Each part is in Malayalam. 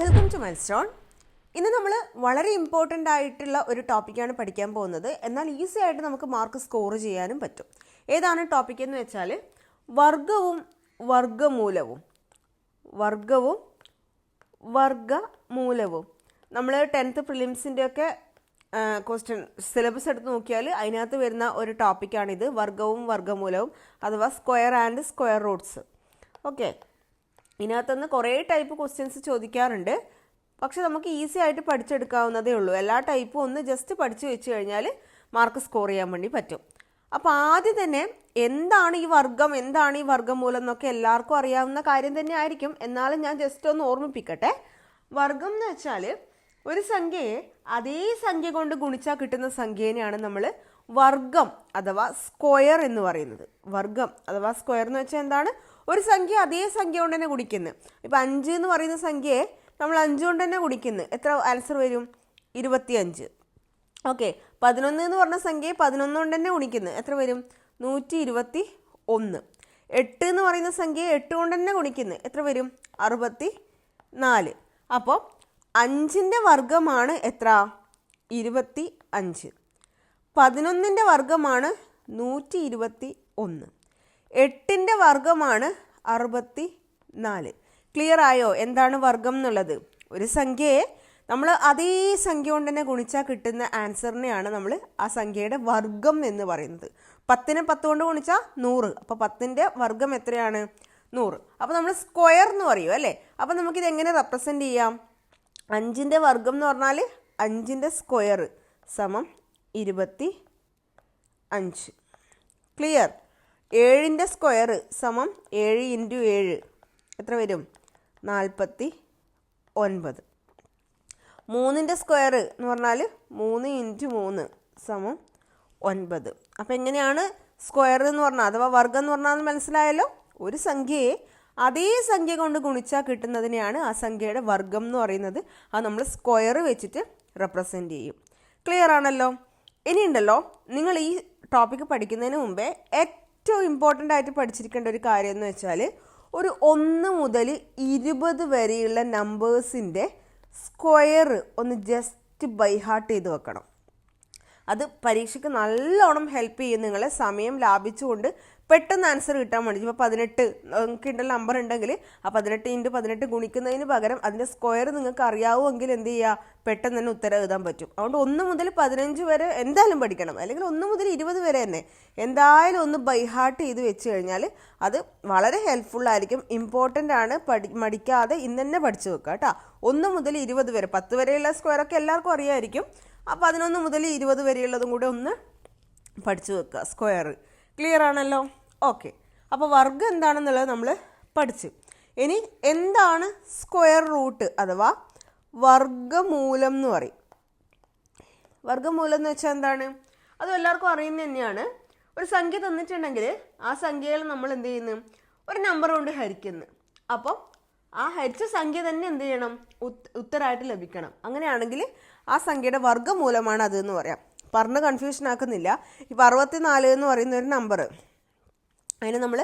Welcome to milestone. ഇന്ന് നമ്മൾ വളരെ ഇമ്പോർട്ടൻ്റ് ആയിട്ടുള്ള ഒരു ടോപ്പിക്കാണ് പഠിക്കാൻ പോകുന്നത്. എന്നാൽ ഈസി ആയിട്ട് നമുക്ക് മാർക്ക് സ്കോർ ചെയ്യാനും പറ്റും. ഏതാണ് ടോപ്പിക് എന്ന് വെച്ചാൽ വർഗവും വർഗമൂലവും. നമ്മൾ 10th പ്രിലിംസിൻ്റെയൊക്കെ ക്വസ്റ്റ്യൻ സിലബസ് എടുത്ത് നോക്കിയാൽ അതിനകത്ത് വരുന്ന ഒരു ടോപ്പിക്കാണിത്, വർഗവും വർഗമൂലവും അഥവാ square and square Roots. Okay, ഇതിനകത്തുനിന്ന് കുറേ ടൈപ്പ് ക്വസ്റ്റ്യൻസ് ചോദിക്കാറുണ്ട്. പക്ഷെ നമുക്ക് ഈസി ആയിട്ട് പഠിച്ചെടുക്കാവുന്നതേ ഉള്ളൂ. എല്ലാ ടൈപ്പും ഒന്ന് ജസ്റ്റ് പഠിച്ചു വെച്ച് കഴിഞ്ഞാൽ മാർക്ക് സ്കോർ ചെയ്യാൻ വേണ്ടി പറ്റും. അപ്പോൾ ആദ്യം തന്നെ എന്താണ് ഈ വർഗം, എന്താണ് ഈ വർഗമൂലം എന്നൊക്കെ എല്ലാവർക്കും അറിയാവുന്ന കാര്യം തന്നെ ആയിരിക്കും. എന്നാലും ഞാൻ ജസ്റ്റ് ഒന്ന് ഓർമ്മിപ്പിക്കട്ടെ. വർഗം എന്ന് വെച്ചാൽ ഒരു സംഖ്യയെ അതേ സംഖ്യ കൊണ്ട് ഗുണിച്ചാൽ കിട്ടുന്ന സംഖ്യേനെയാണ് നമ്മൾ വർഗം അഥവാ സ്ക്വയർ എന്ന് പറയുന്നത്. വർഗം അഥവാ സ്ക്വയർ എന്ന് വെച്ചാൽ എന്താണ്? ഒരു സംഖ്യ അതേ സംഖ്യ കൊണ്ട് തന്നെ ഗുണിക്കുന്നത്. ഇപ്പം 5 എന്ന് പറയുന്ന സംഖ്യയെ നമ്മൾ 5 കൊണ്ട് തന്നെ ഗുണിക്കുന്നത്. എത്ര ആൻസർ വരും? 25. ഓക്കെ, 11 എന്ന് പറഞ്ഞ സംഖ്യയെ 11 കൊണ്ട് തന്നെ ഗുണിക്കുന്നത്. എത്ര വരും? 121. 8 എന്ന് പറയുന്ന സംഖ്യയെ 8 കൊണ്ട് തന്നെ ഗുണിക്കുന്നത്. എത്ര വരും? 64. അപ്പോൾ 5ൻ്റെ വർഗമാണ് എത്ര? 25. 11ൻ്റെ വർഗമാണ് 121. 8ൻ്റെ വർഗമാണ് 64. ക്ലിയർ ആയോ എന്താണ് വർഗം എന്നുള്ളത്? ഒരു സംഖ്യയെ നമ്മൾ അതേ സംഖ്യ കൊണ്ട് തന്നെ ഗുണിച്ചാൽ കിട്ടുന്ന ആൻസറിനെയാണ് നമ്മൾ ആ സംഖ്യയുടെ വർഗം എന്ന് പറയുന്നത്. 10നെ 10 കൊണ്ട് ഗുണിച്ചാൽ 100. അപ്പോൾ 10ൻ്റെ വർഗം എത്രയാണ്? 100. അപ്പോൾ നമ്മൾ സ്ക്വയർ എന്ന് പറയും അല്ലേ? അപ്പോൾ നമുക്കിത് എങ്ങനെ റെപ്രസെൻ്റ് ചെയ്യാം? 5ൻ്റെ വർഗം എന്ന് പറഞ്ഞാൽ 5ൻ്റെ സ്ക്വയർ സമം 25. ക്ലിയർ? 7ൻ്റെ സ്ക്വയർ സമം 7 × 7 എത്ര വരും? 49. 3ൻ്റെ സ്ക്വയർ എന്ന് പറഞ്ഞാൽ 3 × 3 സമം 9. അപ്പോൾ എങ്ങനെയാണ് സ്ക്വയർ എന്ന് പറഞ്ഞാൽ അഥവാ വർഗം എന്ന് പറഞ്ഞാൽ മനസ്സിലായല്ലോ? ഒരു സംഖ്യയെ അതേ സംഖ്യ കൊണ്ട് ഗുണിച്ചാൽ കിട്ടുന്നതിനെയാണ് ആ സംഖ്യയുടെ വർഗം എന്ന് പറയുന്നത്. അത് നമ്മൾ സ്ക്വയർ വെച്ചിട്ട് റെപ്രസെൻ്റ് ചെയ്യും. ക്ലിയർ ആണല്ലോ? ഇനിയുണ്ടല്ലോ, നിങ്ങൾ ഈ ടോപ്പിക്ക് പഠിക്കുന്നതിന് മുമ്പേ ഏറ്റവും ഇമ്പോർട്ടൻ്റ് ആയിട്ട് പഠിച്ചിരിക്കേണ്ട ഒരു കാര്യം എന്ന് വെച്ചാൽ ഒരു 1 മുതൽ 20 വരെയുള്ള നമ്പേഴ്സിൻ്റെ സ്ക്വയർ ഒന്ന് ജസ്റ്റ് ബൈ ഹാർട്ട് ചെയ്ത് വെക്കണം. അത് പരീക്ഷയ്ക്ക് നല്ലോണം ഹെൽപ്പ് ചെയ്യും നിങ്ങളെ. സമയം ലാഭിച്ചുകൊണ്ട് പെട്ടെന്ന് ആൻസർ കിട്ടാൻ വേണ്ടി. ഇപ്പോൾ 18 നിങ്ങൾക്ക് നമ്പർ ഉണ്ടെങ്കിൽ ആ 18 × 18 ഗുണിക്കുന്നതിന് പകരം അതിൻ്റെ സ്ക്വയർ നിങ്ങൾക്ക് അറിയാവുമെങ്കിൽ എന്ത് ചെയ്യുക? പെട്ടെന്ന് തന്നെ ഉത്തരം എഴുതാൻ പറ്റും. അതുകൊണ്ട് 1 മുതൽ 15 വരെ എന്തായാലും പഠിക്കണം, അല്ലെങ്കിൽ 1 മുതൽ 20 വരെ തന്നെ എന്തായാലും ഒന്ന് ബൈ ഹാർട്ട് ചെയ്ത് വെച്ച് കഴിഞ്ഞാൽ അത് വളരെ ഹെൽപ്ഫുള്ളായിരിക്കും. ഇമ്പോർട്ടൻ്റ് ആണ്. മടിക്കാതെ ഇന്ന് തന്നെ പഠിച്ചു വെക്കുക കേട്ടോ. 1 മുതൽ 20 വരെ, 10 വരെയുള്ള സ്ക്വയറൊക്കെ എല്ലാവർക്കും അറിയാമായിരിക്കും. ആ 11 മുതൽ 20 വരെയുള്ളതും കൂടെ ഒന്ന് പഠിച്ചു വെക്കുക, സ്ക്വയർ. ക്ലിയർ ആണല്ലോ? ഓക്കെ, അപ്പോൾ വർഗം എന്താണെന്നുള്ളത് നമ്മൾ പഠിച്ചു. ഇനി എന്താണ് സ്ക്വയർ റൂട്ട് അഥവാ വർഗമൂലം എന്ന് പറയും. വർഗമൂലം എന്ന് വെച്ചാൽ എന്താണ്? അതും എല്ലാവർക്കും അറിയുന്നത് തന്നെയാണ്. ഒരു സംഖ്യ തന്നിട്ടുണ്ടെങ്കിൽ ആ സംഖ്യയിൽ നമ്മൾ എന്ത് ചെയ്യുന്നു? ഒരു നമ്പർ കൊണ്ട് ഹരിക്കുന്നു. അപ്പം ആ ഹരിച്ച സംഖ്യ തന്നെ എന്ത് ചെയ്യണം? ഉത്തരമായിട്ട് ലഭിക്കണം. അങ്ങനെയാണെങ്കിൽ ആ സംഖ്യയുടെ വർഗമൂലമാണ് അതെന്ന് പറയാം. പറഞ്ഞ് കൺഫ്യൂഷൻ ആക്കുന്നില്ല. ഇപ്പോൾ 64 എന്ന് പറയുന്ന ഒരു നമ്പർ, അതിന് നമ്മൾ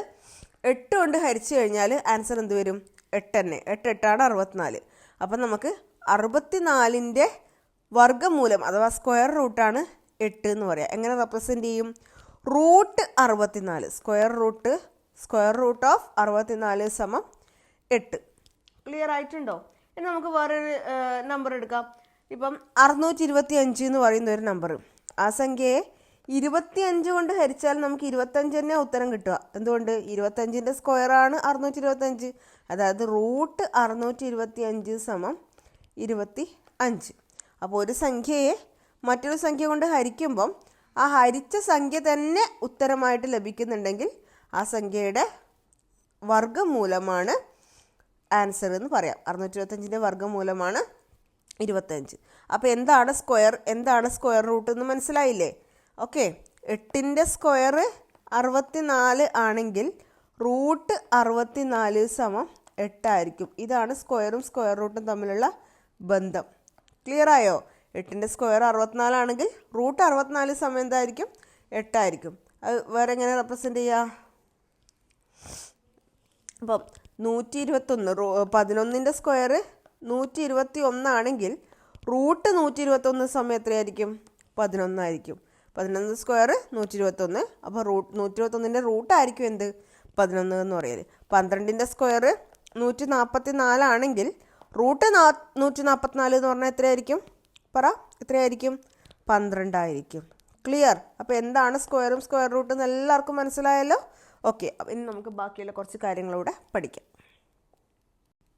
8 കൊണ്ട് ഹരിച്ചു കഴിഞ്ഞാൽ ആൻസർ എന്ത് വരും? 8 തന്നെ. 8 8 64. അപ്പം നമുക്ക് 64ൻ്റെ വർഗമൂലം അഥവാ സ്ക്വയർ റൂട്ടാണ് 8 എന്ന് പറയാം. എങ്ങനെ റെപ്രസെൻ്റ് ചെയ്യും? റൂട്ട് 64. സ്ക്വയർ റൂട്ട് ഓഫ് 64 സമം 8. ക്ലിയർ ആയിട്ടുണ്ടോ? ഇനി നമുക്ക് വേറൊരു നമ്പർ എടുക്കാം. ഇപ്പം 625 എന്ന് പറയുന്ന ഒരു നമ്പർ, ആ സംഖ്യയെ 25 കൊണ്ട് ഹരിച്ചാൽ നമുക്ക് 25 തന്നെ ഉത്തരം കിട്ടുക. എന്തുകൊണ്ട്? 25ൻ്റെ സ്ക്വയറാണ് 625. അതായത് റൂട്ട് 625 സമം 25. അപ്പോൾ ഒരു സംഖ്യയെ മറ്റൊരു സംഖ്യ കൊണ്ട് ഹരിക്കുമ്പം ആ ഹരിച്ച സംഖ്യ തന്നെ ഉത്തരമായിട്ട് ലഭിക്കുന്നുണ്ടെങ്കിൽ ആ സംഖ്യയുടെ വർഗമൂലമാണ് ആൻസർ എന്ന് പറയാം. 625ൻ്റെ വർഗമൂലമാണ് 25. അപ്പോൾ എന്താണ് സ്ക്വയർ റൂട്ട് എന്ന് മനസ്സിലായില്ലേ? ഓക്കെ, 8ൻ്റെ സ്ക്വയർ 64 ആണെങ്കിൽ റൂട്ട് 64 സമം 8 ആയിരിക്കും. ഇതാണ് സ്ക്വയറും സ്ക്വയർ റൂട്ടും തമ്മിലുള്ള ബന്ധം. ക്ലിയർ ആയോ? 8ൻ്റെ സ്ക്വയർ 64 ആണെങ്കിൽ റൂട്ട് 64 സമയം എന്തായിരിക്കും? 8 ആയിരിക്കും. അത് വേറെ എങ്ങനെ റെപ്രസെൻ്റ് ചെയ്യുക? അപ്പം 121 11ൻ്റെ സ്ക്വയർ 121 ആണെങ്കിൽ റൂട്ട് 121 സമയം എത്രയായിരിക്കും? 11 ആയിരിക്കും. 11 സ്ക്വയർ 121. അപ്പോൾ 121ൻ്റെ റൂട്ടായിരിക്കും എന്ത്? 11 എന്ന് പറയല്. 12ൻ്റെ സ്ക്വയർ 144 ആണെങ്കിൽ റൂട്ട് 144 എന്ന് പറഞ്ഞാൽ എത്രയായിരിക്കും? പറ, എത്രയായിരിക്കും? 12 ആയിരിക്കും. ക്ലിയർ? അപ്പോൾ എന്താണ് സ്ക്വയറും സ്ക്വയർ റൂട്ടും എല്ലാവർക്കും മനസ്സിലായല്ലോ? ഓക്കെ, അപ്പം ഇനി നമുക്ക് ബാക്കിയുള്ള കുറച്ച് കാര്യങ്ങളൂടെ പഠിക്കാം.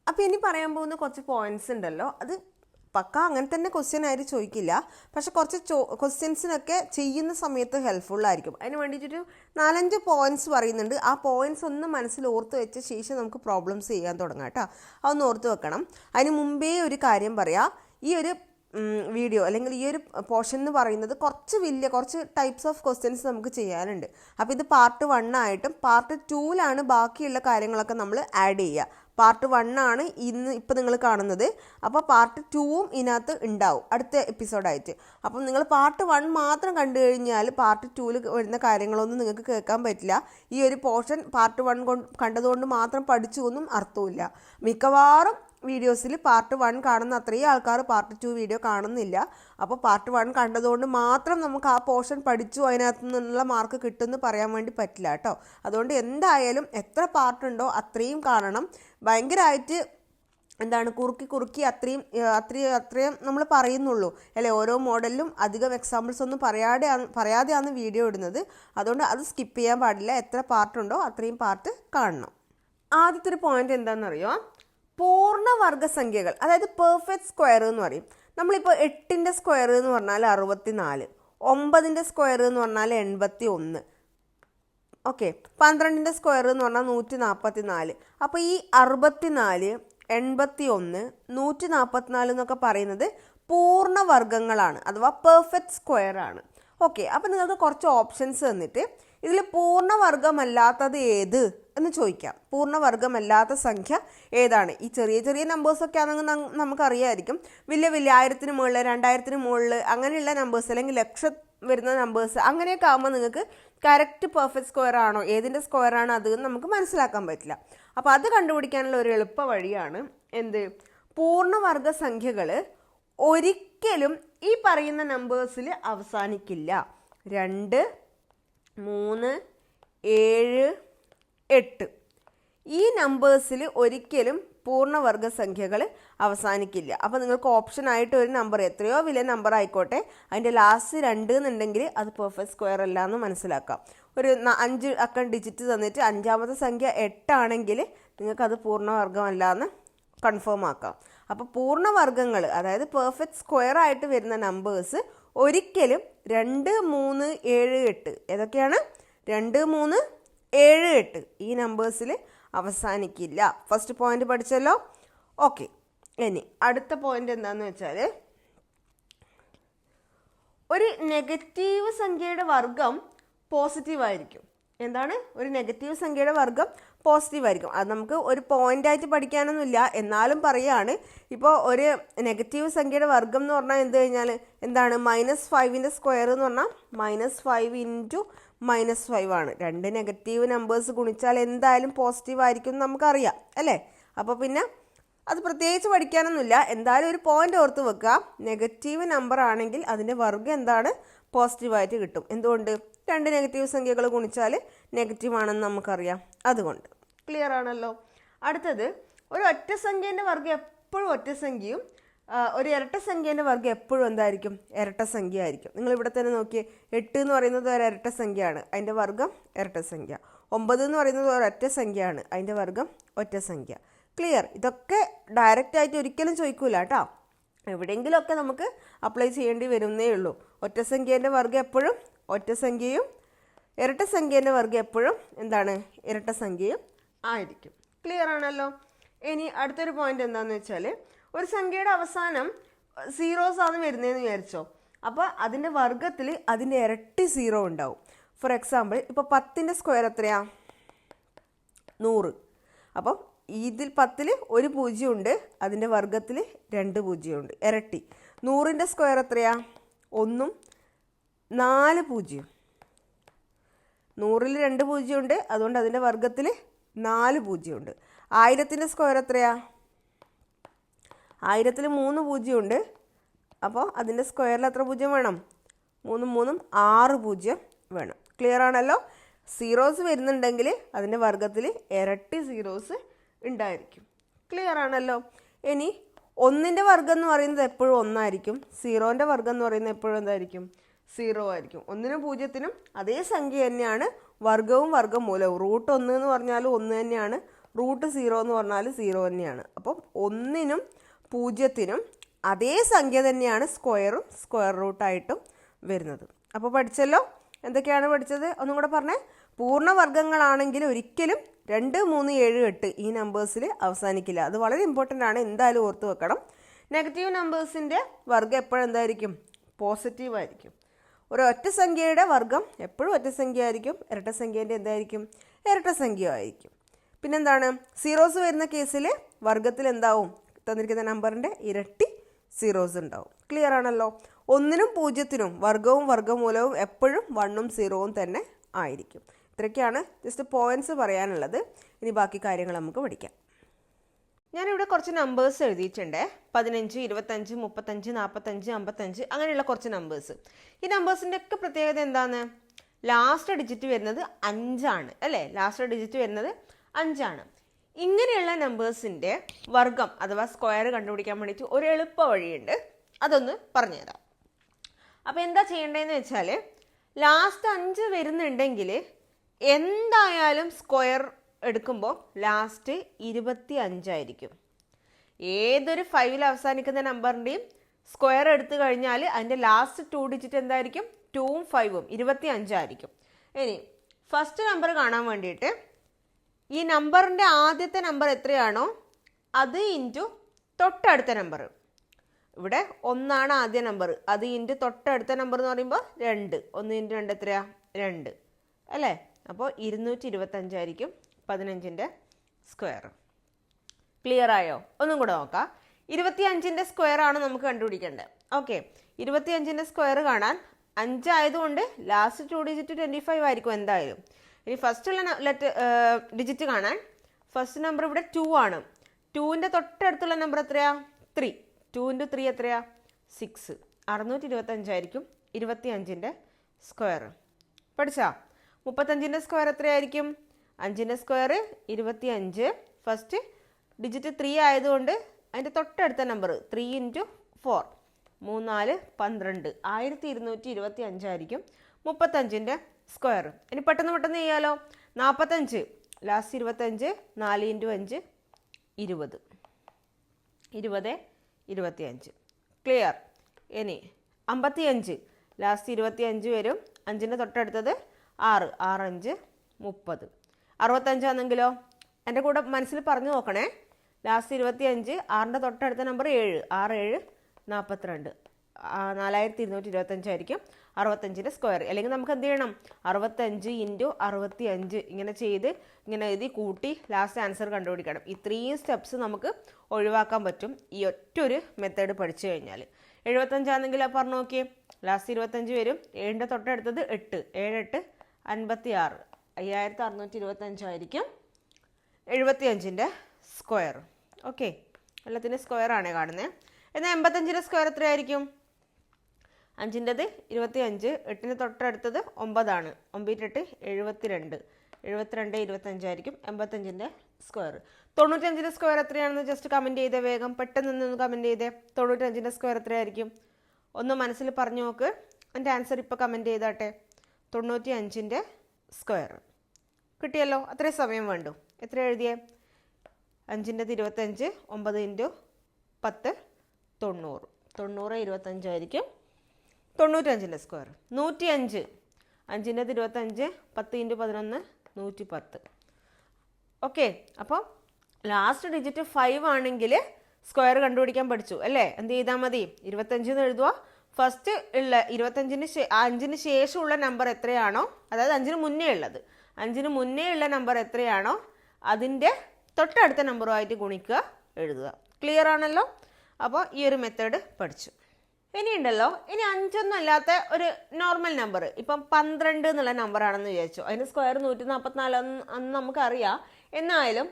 അപ്പോൾ ഇനി പറയാൻ പോകുന്ന കുറച്ച് പോയിന്റ്സ് ഉണ്ടല്ലോ, അത് പക്ക അങ്ങനെ തന്നെ ക്വസ്റ്റ്യൻ ആയിട്ട് ചോദിക്കില്ല, പക്ഷെ കുറച്ച് ക്വസ്റ്റ്യൻസിനൊക്കെ ചെയ്യുന്ന സമയത്ത് ഹെൽപ്ഫുള്ളായിരിക്കും. അതിന് വേണ്ടിയിട്ടൊരു 4-5 പോയിന്റ്സ് പറയുന്നുണ്ട്. ആ പോയിന്റ്സ് ഒന്ന് മനസ്സിൽ ഓർത്ത് വെച്ച ശേഷം നമുക്ക് പ്രോബ്ലംസ് ചെയ്യാൻ തുടങ്ങാം കേട്ടോ. അതൊന്ന് ഓർത്ത് വെക്കണം. അതിന് മുമ്പേ ഒരു കാര്യം പറയാം. ഈ ഒരു വീഡിയോ അല്ലെങ്കിൽ ഈ ഒരു പോർഷൻ എന്ന് പറയുന്നത് കുറച്ച് ടൈപ്സ് ഓഫ് ക്വസ്റ്റ്യൻസ് നമുക്ക് ചെയ്യാനുണ്ട്. അപ്പോൾ ഇത് പാർട്ട് 1 ആയിട്ടും പാർട്ട് 2ലാണ് ബാക്കിയുള്ള കാര്യങ്ങളൊക്കെ നമ്മൾ ആഡ് ചെയ്യുക. പാർട്ട് 1 ആണ് ഇപ്പോൾ നിങ്ങൾ കാണുന്നത്. അപ്പോൾ പാർട്ട് 2ഉം ഇതിനകത്ത് ഉണ്ടാവും അടുത്ത എപ്പിസോഡായിട്ട്. അപ്പം നിങ്ങൾ പാർട്ട് 1 മാത്രം കണ്ടു കഴിഞ്ഞാൽ പാർട്ട് 2ൽ വരുന്ന കാര്യങ്ങളൊന്നും നിങ്ങൾക്ക് കേൾക്കാൻ പറ്റില്ല. ഈ ഒരു പോർഷൻ പാർട്ട് 1 കണ്ടതുകൊണ്ട് മാത്രം പഠിച്ചൊന്നും അർത്ഥമില്ല. മിക്കവാറും വീഡിയോസിൽ പാർട്ട് 1 കാണുന്ന അത്രയും ആൾക്കാർ പാർട്ട് 2 വീഡിയോ കാണുന്നില്ല. അപ്പോൾ പാർട്ട് 1 കണ്ടതുകൊണ്ട് മാത്രം നമുക്ക് ആ പോർഷൻ പഠിച്ചു അതിനകത്ത് നിന്നുള്ള മാർക്ക് കിട്ടുമെന്ന് പറയാൻ വേണ്ടി പറ്റില്ല കേട്ടോ. അതുകൊണ്ട് എന്തായാലും എത്ര പാർട്ടുണ്ടോ അത്രയും കാണണം. ഭയങ്കരമായിട്ട് കുറുക്കി അത്രയും നമ്മൾ പറയുന്നുള്ളൂ അല്ലേ. ഓരോ മോഡലിലും അധികം എക്സാമ്പിൾസ് ഒന്നും പറയാതെയാണ് വീഡിയോ ഇടുന്നത്. അതുകൊണ്ട് അത് സ്കിപ്പ് ചെയ്യാൻ പാടില്ല. എത്ര പാർട്ടുണ്ടോ അത്രയും പാർട്ട് കാണണം. ആദ്യത്തെ ഒരു പോയിന്റ് എന്താണെന്നറിയോ? പൂർണ്ണവർഗസംഖ്യകൾ, അതായത് പെർഫെക്റ്റ് സ്ക്വയർ എന്ന് പറയും. നമ്മളിപ്പോൾ 8ൻ്റെ സ്ക്വയർ എന്ന് പറഞ്ഞാൽ 64, 9ൻ്റെ സ്ക്വയർ എന്ന് പറഞ്ഞാൽ 81, ഓക്കെ, 12ൻ്റെ സ്ക്വയർ എന്ന് പറഞ്ഞാൽ 144. അപ്പോൾ ഈ 64, 81, 144 എന്നൊക്കെ പറയുന്നത് പൂർണ്ണവർഗങ്ങളാണ്, അഥവാ പെർഫെക്റ്റ് സ്ക്വയർ ആണ്. ഓക്കെ, അപ്പോൾ നിങ്ങൾക്ക് കുറച്ച് ഓപ്ഷൻസ് തന്നിട്ട് ഇതിൽ പൂർണ്ണവർഗമല്ലാത്തത് ഏത് എന്ന് ചോദിക്കാം. പൂർണ്ണവർഗമല്ലാത്ത സംഖ്യ ഏതാണ്? ഈ ചെറിയ നമ്പേഴ്സൊക്കെ ആണെങ്കിൽ നമുക്കറിയാമായിരിക്കും. വലിയ 1000ന് മുകളിൽ 2000ന് മുകളിൽ അങ്ങനെയുള്ള നമ്പേഴ്സ് അല്ലെങ്കിൽ ലക്ഷം വരുന്ന നമ്പേഴ്സ് അങ്ങനെയൊക്കെ ആകുമ്പോൾ നിങ്ങൾക്ക് കറക്റ്റ് പെർഫെക്റ്റ് സ്ക്വയർ ആണോ, ഏതിൻ്റെ സ്ക്വയർ ആണ് അത് എന്ന് നമുക്ക് മനസ്സിലാക്കാൻ പറ്റില്ല. അപ്പോൾ അത് കണ്ടുപിടിക്കാനുള്ള ഒരു എളുപ്പ വഴിയാണ് എന്ത്? പൂർണ്ണവർഗ സംഖ്യകൾ ഒരിക്കലും ഈ പറയുന്ന നമ്പേഴ്സിൽ അവസാനിക്കില്ല. 2, 3, 7, 8 ഈ നമ്പേഴ്സിൽ ഒരിക്കലും പൂർണ്ണവർഗ സംഖ്യകൾ അവസാനിക്കില്ല. അപ്പോൾ നിങ്ങൾക്ക് ഓപ്ഷനായിട്ട് ഒരു നമ്പർ, എത്രയോ വലിയ നമ്പർ ആയിക്കോട്ടെ, അതിൻ്റെ ലാസ്റ്റ് 2 എന്നുണ്ടെങ്കിൽ അത് പെർഫെക്റ്റ് സ്ക്വയർ അല്ല എന്ന് മനസ്സിലാക്കാം. ഒരു 5 അക്കം ഡിജിറ്റ് തന്നിട്ട് 5ാമത്തെ സംഖ്യ 8 ആണെങ്കിൽ നിങ്ങൾക്കത് പൂർണ്ണവർഗമല്ല എന്ന് കൺഫേം ആക്കാം. അപ്പോൾ പൂർണ്ണവർഗങ്ങൾ, അതായത് പെർഫെക്റ്റ് സ്ക്വയർ ആയിട്ട് വരുന്ന നമ്പേഴ്സ് ഒരിക്കലും 2, 3, 7, 8 ഏതൊക്കെയാണ്? 2, 3, 7, 8 ഈ നമ്പേഴ്സിൽ അവസാനിക്കില്ല. ഫസ്റ്റ് പോയിന്റ് പഠിച്ചല്ലോ. ഓക്കെ, ഇനി അടുത്ത പോയിന്റ് എന്താണെന്ന് വെച്ചാൽ, ഒരു നെഗറ്റീവ് സംഖ്യയുടെ വർഗം പോസിറ്റീവ് ആയിരിക്കും. എന്താണ്? ഒരു നെഗറ്റീവ് സംഖ്യയുടെ വർഗം പോസിറ്റീവ് ആയിരിക്കും. അത് നമുക്ക് ഒരു പോയിൻ്റായിട്ട് പഠിക്കാനൊന്നുമില്ല, എന്നാലും പറയുകയാണ്. ഇപ്പോൾ ഒരു നെഗറ്റീവ് സംഖ്യയുടെ വർഗം എന്ന് പറഞ്ഞാൽ എന്താണ്? -5ൻ്റെ സ്ക്വയർ എന്ന് പറഞ്ഞാൽ -5 × -5 ആണ്. 2 നെഗറ്റീവ് നമ്പേഴ്സ് ഗുണിച്ചാൽ എന്തായാലും പോസിറ്റീവ് ആയിരിക്കും എന്ന് നമുക്കറിയാം അല്ലേ. അപ്പോൾ പിന്നെ അത് പ്രത്യേകിച്ച് പഠിക്കാനൊന്നുമില്ല, എന്തായാലും ഒരു പോയിന്റ് ഓർത്ത് വെക്കുക. നെഗറ്റീവ് നമ്പർ ആണെങ്കിൽ അതിൻ്റെ വർഗം എന്താണ്? പോസിറ്റീവായിട്ട് കിട്ടും. എന്തുകൊണ്ട്? 2 നെഗറ്റീവ് സംഖ്യകൾ ഗുണിച്ചാൽ നെഗറ്റീവ് ആണെന്ന് നമുക്കറിയാം. അതുകൊണ്ട് ക്ലിയർ ആണല്ലോ. അടുത്തത്, ഒരു ഒറ്റ സംഖ്യേൻ്റെ വർഗം എപ്പോഴും ഒറ്റ സംഖ്യയും ഒരു ഇരട്ട സംഖ്യേൻ്റെ വർഗം എപ്പോഴും എന്തായിരിക്കും? ഇരട്ട സംഖ്യ ആയിരിക്കും. നിങ്ങൾ ഇവിടെ തന്നെ നോക്കിയേ, 8 എന്ന് പറയുന്നത് ഒരു ഇരട്ട സംഖ്യയാണ്, അതിൻ്റെ വർഗം ഇരട്ട സംഖ്യ. 9 എന്ന് പറയുന്നത് ഒരൊറ്റ സംഖ്യയാണ്, അതിൻ്റെ വർഗം ഒറ്റ സംഖ്യ. ക്ലിയർ? ഇതൊക്കെ ഡയറക്റ്റായിട്ട് ഒരിക്കലും ചോദിക്കൂല കേട്ടോ, എവിടെയെങ്കിലുമൊക്കെ നമുക്ക് അപ്ലൈ ചെയ്യേണ്ടി വരുന്നേ ഉള്ളൂ. ഒറ്റ സംഖ്യേൻ്റെ വർഗം എപ്പോഴും ഒറ്റ സംഖ്യയും ഇരട്ട സംഖ്യേൻ്റെ വർഗം എപ്പോഴും എന്താണ്? ഇരട്ട സംഖ്യയും ആയിരിക്കും. ക്ലിയർ ആണല്ലോ. ഇനി അടുത്തൊരു പോയിന്റ് എന്താണെന്ന് വെച്ചാൽ, ഒരു സംഖ്യയുടെ അവസാനം സീറോസ് ആണ് വരുന്നതെന്ന് വിചാരിച്ചോ, അപ്പോൾ അതിൻ്റെ വർഗത്തിൽ അതിൻ്റെ ഇരട്ടി 0 ഉണ്ടാവും. ഫോർ എക്സാമ്പിൾ, ഇപ്പോൾ 10ൻ്റെ സ്ക്വയർ എത്രയാ? 100. അപ്പം ഇതിൽ 10ൽ ഒരു 0 ഉണ്ട്, അതിൻ്റെ വർഗത്തിൽ 2 0 ഉണ്ട്, ഇരട്ടി. 100ൻ്റെ സ്ക്വയർ എത്രയാ? 1ഉം 4 0. 100ൽ 2 0 ഉണ്ട്, അതുകൊണ്ട് അതിൻ്റെ വർഗത്തിൽ 4 0 ഉണ്ട്. 1000ൻ്റെ സ്ക്വയർ എത്രയാ? 1000-ൽ 3 പൂജ്യമുണ്ട്. അപ്പോൾ അതിൻ്റെ സ്ക്വയറിൽ എത്ര പൂജ്യം വേണം? 3 3 6 പൂജ്യം വേണം. ക്ലിയർ ആണല്ലോ? സീറോസ് വരുന്നുണ്ടെങ്കിൽ അതിൻ്റെ വർഗത്തിൽ ഇരട്ടി സീറോസ് ഉണ്ടായിരിക്കും. ക്ലിയർ ആണല്ലോ? ഇനി 1ൻ്റെ വർഗം എന്ന് പറയുന്നത് എപ്പോഴും 1 ആയിരിക്കും. 0ൻ്റെ വർഗം എന്ന് പറയുന്നത് എപ്പോഴും എന്തായിരിക്കും? 0 ആയിരിക്കും. 1നും 0നും അതേ സംഖ്യ തന്നെയാണ് വർഗവും വർഗമൂലവും. റൂട്ട് 1 എന്ന് പറഞ്ഞാലും 1 തന്നെയാണ്, റൂട്ട് 0 എന്ന് പറഞ്ഞാലും 0 തന്നെയാണ്. അപ്പം 1നും 0നും അതേ സംഖ്യ തന്നെയാണ് സ്ക്വയറും സ്ക്വയർ റൂട്ടായിട്ടും വരുന്നത്. അപ്പോൾ പഠിച്ചല്ലോ? എന്തൊക്കെയാണ് പഠിച്ചത്? ഒന്നും കൂടെ പറഞ്ഞേ. പൂർണ്ണവർഗ്ഗങ്ങളാണെങ്കിൽ ഒരിക്കലും 2 3 7 8 ഈ നമ്പേഴ്സിൽ അവസാനിക്കില്ല. അത് വളരെ ഇമ്പോർട്ടൻ്റ് ആണ്, എന്തായാലും ഓർത്ത് വെക്കണം. നെഗറ്റീവ് നമ്പേഴ്സിൻ്റെ വർഗ്ഗം എപ്പോഴും എന്തായിരിക്കും? പോസിറ്റീവ് ആയിരിക്കും. ഒരു ഒറ്റ സംഖ്യയുടെ വർഗ്ഗം എപ്പോഴും ഒറ്റ സംഖ്യ ആയിരിക്കും. ഇരട്ട സംഖ്യേൻ്റെ എന്തായിരിക്കും? ഇരട്ട സംഖ്യ ആയിരിക്കും. പിന്നെന്താണ്? സീറോസ് വരുന്ന കേസിൽ വർഗ്ഗത്തിൽ എന്താവും? തന്നിരിക്കുന്ന നമ്പറിൻ്റെ ഇരട്ടി സീറോസ് ഉണ്ടാവും. ക്ലിയർ ആണല്ലോ? 1നും 0നും വർഗവും വർഗ്ഗമൂലവും എപ്പോഴും 1ഉം 0ഉം തന്നെ ആയിരിക്കും. ഇത്രയൊക്കെയാണ് ജസ്റ്റ് പോയിൻറ്റ്സ് പറയാനുള്ളത്. ഇനി ബാക്കി കാര്യങ്ങൾ നമുക്ക് പഠിക്കാം. ഞാനിവിടെ കുറച്ച് നമ്പേഴ്സ് എഴുതിയിട്ടുണ്ട്. 15, 25, 35, 45, 55 അങ്ങനെയുള്ള കുറച്ച് നമ്പേഴ്സ്. ഈ നമ്പേഴ്സിൻ്റെ ഒക്കെ പ്രത്യേകത എന്താണ്? ലാസ്റ്റ് ഡിജിറ്റ് വരുന്നത് 5 ആണ് അല്ലേ? ലാസ്റ്റ് ഡിജിറ്റ് വരുന്നത് 5 ആണ്. ഇങ്ങനെയുള്ള നമ്പേഴ്സിൻ്റെ വർഗം അഥവാ സ്ക്വയർ കണ്ടുപിടിക്കാൻ വേണ്ടിയിട്ട് ഒരു എളുപ്പ വഴിയുണ്ട്. അതൊന്ന് പറഞ്ഞുതരാം. അപ്പോൾ എന്താ ചെയ്യേണ്ടതെന്ന് വെച്ചാൽ, ലാസ്റ്റ് 5 വരുന്നുണ്ടെങ്കിൽ എന്തായാലും സ്ക്വയർ എടുക്കുമ്പോൾ ലാസ്റ്റ് 25 ആയിരിക്കും. ഏതൊരു 5ൽ അവസാനിക്കുന്ന നമ്പറിൻ്റെയും സ്ക്വയർ എടുത്തു കഴിഞ്ഞാൽ അതിൻ്റെ ലാസ്റ്റ് 2 ഡിജിറ്റ് എന്തായിരിക്കും? 2ഉം 5ഉം 25 ആയിരിക്കും. ഇനി ഫസ്റ്റ് നമ്പർ കാണാൻ വേണ്ടിയിട്ട് ഈ നമ്പറിൻ്റെ ആദ്യത്തെ നമ്പർ എത്രയാണോ അത് ഇൻറ്റു തൊട്ടടുത്ത നമ്പർ. ഇവിടെ 1 ആണ് ആദ്യ നമ്പർ, അത് ഇൻറ്റു തൊട്ടടുത്ത നമ്പർ എന്ന് പറയുമ്പോൾ 2. 1 ഇൻറ്റു 2 എത്രയാ? 2 അല്ലേ? അപ്പോൾ 225 ആയിരിക്കും 15ൻ്റെ സ്ക്വയർ. ക്ലിയർ ആയോ? ഒന്നും കൂടെ നോക്കാം. 25ൻ്റെ സ്ക്വയർ ആണ് നമുക്ക് കണ്ടുപിടിക്കേണ്ടത്. ഓക്കെ, 25ൻ്റെ സ്ക്വയർ കാണാൻ 5 ആയതുകൊണ്ട് ലാസ്റ്റ് 2 ഡിജിറ്റ് 25 ആയിരിക്കും എന്തായാലും. ഇനി ഫസ്റ്റുള്ള ഡിജിറ്റ് കാണാൻ ഫസ്റ്റ് നമ്പർ ഇവിടെ 2 ആണ്. 2ൻ്റെ തൊട്ടടുത്തുള്ള നമ്പർ എത്രയാ? 3. 2 ഇൻറ്റു 3 എത്രയാ? 6. 625 ആയിരിക്കും 25ൻ്റെ സ്ക്വയർ. പഠിച്ചാ? 35ൻ്റെ സ്ക്വയർ എത്രയായിരിക്കും? 5ൻ്റെ സ്ക്വയർ 25. ഫസ്റ്റ് ഡിജിറ്റ് 3 ആയതുകൊണ്ട് അതിൻ്റെ തൊട്ടടുത്ത നമ്പർ 3 ഇൻറ്റു 4 3 4 12. 1225 ആയിരിക്കും 35ൻ്റെ സ്ക്വയർ. ഇനി പെട്ടെന്ന് ചെയ്യാലോ. 45 ലാസ്റ്റ് 25 4 ഇൻറ്റു 5 20. 20 25. ക്ലിയർ? ഇനി 55 ലാസ്റ്റ് 25 വരും. 5ൻ്റെ തൊട്ടടുത്തത് 6 6 5 30. 65 ആണെങ്കിലോ എൻ്റെ കൂടെ മനസ്സിൽ പറഞ്ഞു നോക്കണേ. ലാസ്റ്റ് 25 6ൻ്റെ തൊട്ടടുത്ത നമ്പർ 7 6 7 42. 4225 ആയിരിക്കും 65ൻ്റെ സ്ക്വയർ. അല്ലെങ്കിൽ നമുക്ക് എന്ത് ചെയ്യണം? 65 ഇൻറ്റു 65 ഇങ്ങനെ ചെയ്ത് ഇങ്ങനെ എഴുതി കൂട്ടി ലാസ്റ്റ് ആൻസർ കണ്ടുപിടിക്കണം. ഇത്രയും സ്റ്റെപ്സ് നമുക്ക് ഒഴിവാക്കാൻ പറ്റും ഈ ഒറ്റൊരു മെത്തേഡ് പഠിച്ചു കഴിഞ്ഞാൽ. 75 ആണെങ്കിൽ പറഞ്ഞു നോക്കിയേ. ലാസ്റ്റ് 25 വരും. 7ൻ്റെ തൊട്ടടുത്തത് 8 7 8 56. 5625 ആയിരിക്കും 75ൻ്റെ സ്ക്വയർ. ഓക്കെ, എല്ലാത്തിൻ്റെ സ്ക്വയർ ആണ് കാണുന്നത്. എന്നാൽ 85ൻ്റെ സ്ക്വയർ എത്രയായിരിക്കും? 5ൻ്റെത് 25, 8ന് തൊട്ടടുത്തത് 9 ആണ്. 9 8 72. 72 25 ആയിരിക്കും 85ൻ്റെ സ്ക്വയർ. 95ൻ്റെ സ്ക്വയർ എത്രയാണെന്ന് ജസ്റ്റ് കമൻറ്റ് ചെയ്തേ, വേഗം പെട്ടെന്ന് കമൻറ്റ് ചെയ്തേ. 95ൻ്റെ സ്ക്വയർ എത്രയായിരിക്കും? ഒന്ന് മനസ്സിൽ പറഞ്ഞു നോക്ക്. എൻ്റെ ആൻസർ ഇപ്പോൾ കമൻറ്റ് ചെയ്താട്ടെ. 95ൻ്റെ സ്ക്വയർ കിട്ടിയല്ലോ. അത്രയും സമയം വേണ്ടു. എത്ര എഴുതിയേ? 5ൻ്റെത് 25, 9 ഇൻറ്റു 10 90. 90 25 ആയിരിക്കും 95ൻ്റെ സ്ക്വയർ. 105 5ൻ്റെത് 25, 10 ഇൻറ്റു 11 110. ഓക്കെ, അപ്പോൾ ലാസ്റ്റ് ഡിജിറ്റ് 5 ആണെങ്കിൽ സ്ക്വയർ കണ്ടുപിടിക്കാൻ പഠിച്ചു അല്ലേ? എന്ത് ചെയ്താൽ മതി? 25 എന്ന് എഴുതുക. ഫസ്റ്റ് ഉള്ള 5ന് ശേഷമുള്ള നമ്പർ എത്രയാണോ, അതായത് 5ന് മുന്നേ ഉള്ളത്, 5ന് മുന്നേ ഉള്ള നമ്പർ എത്രയാണോ അതിൻ്റെ തൊട്ടടുത്ത നമ്പറുമായിട്ട് ഗുണിക്കുക, എഴുതുക. ക്ലിയർ ആണല്ലോ? അപ്പോൾ ഈ ഒരു മെത്തേഡ് പഠിച്ചു. ഇനി ഉണ്ടല്ലോ, ഇനി 5 അല്ലാത്ത ഒരു നോർമൽ നമ്പർ, ഇപ്പം 12 എന്നുള്ള നമ്പറാണെന്ന് വിചാരിച്ചു. അതിന് സ്ക്വയർ 144 അന്ന് നമുക്കറിയാം. എന്നാലും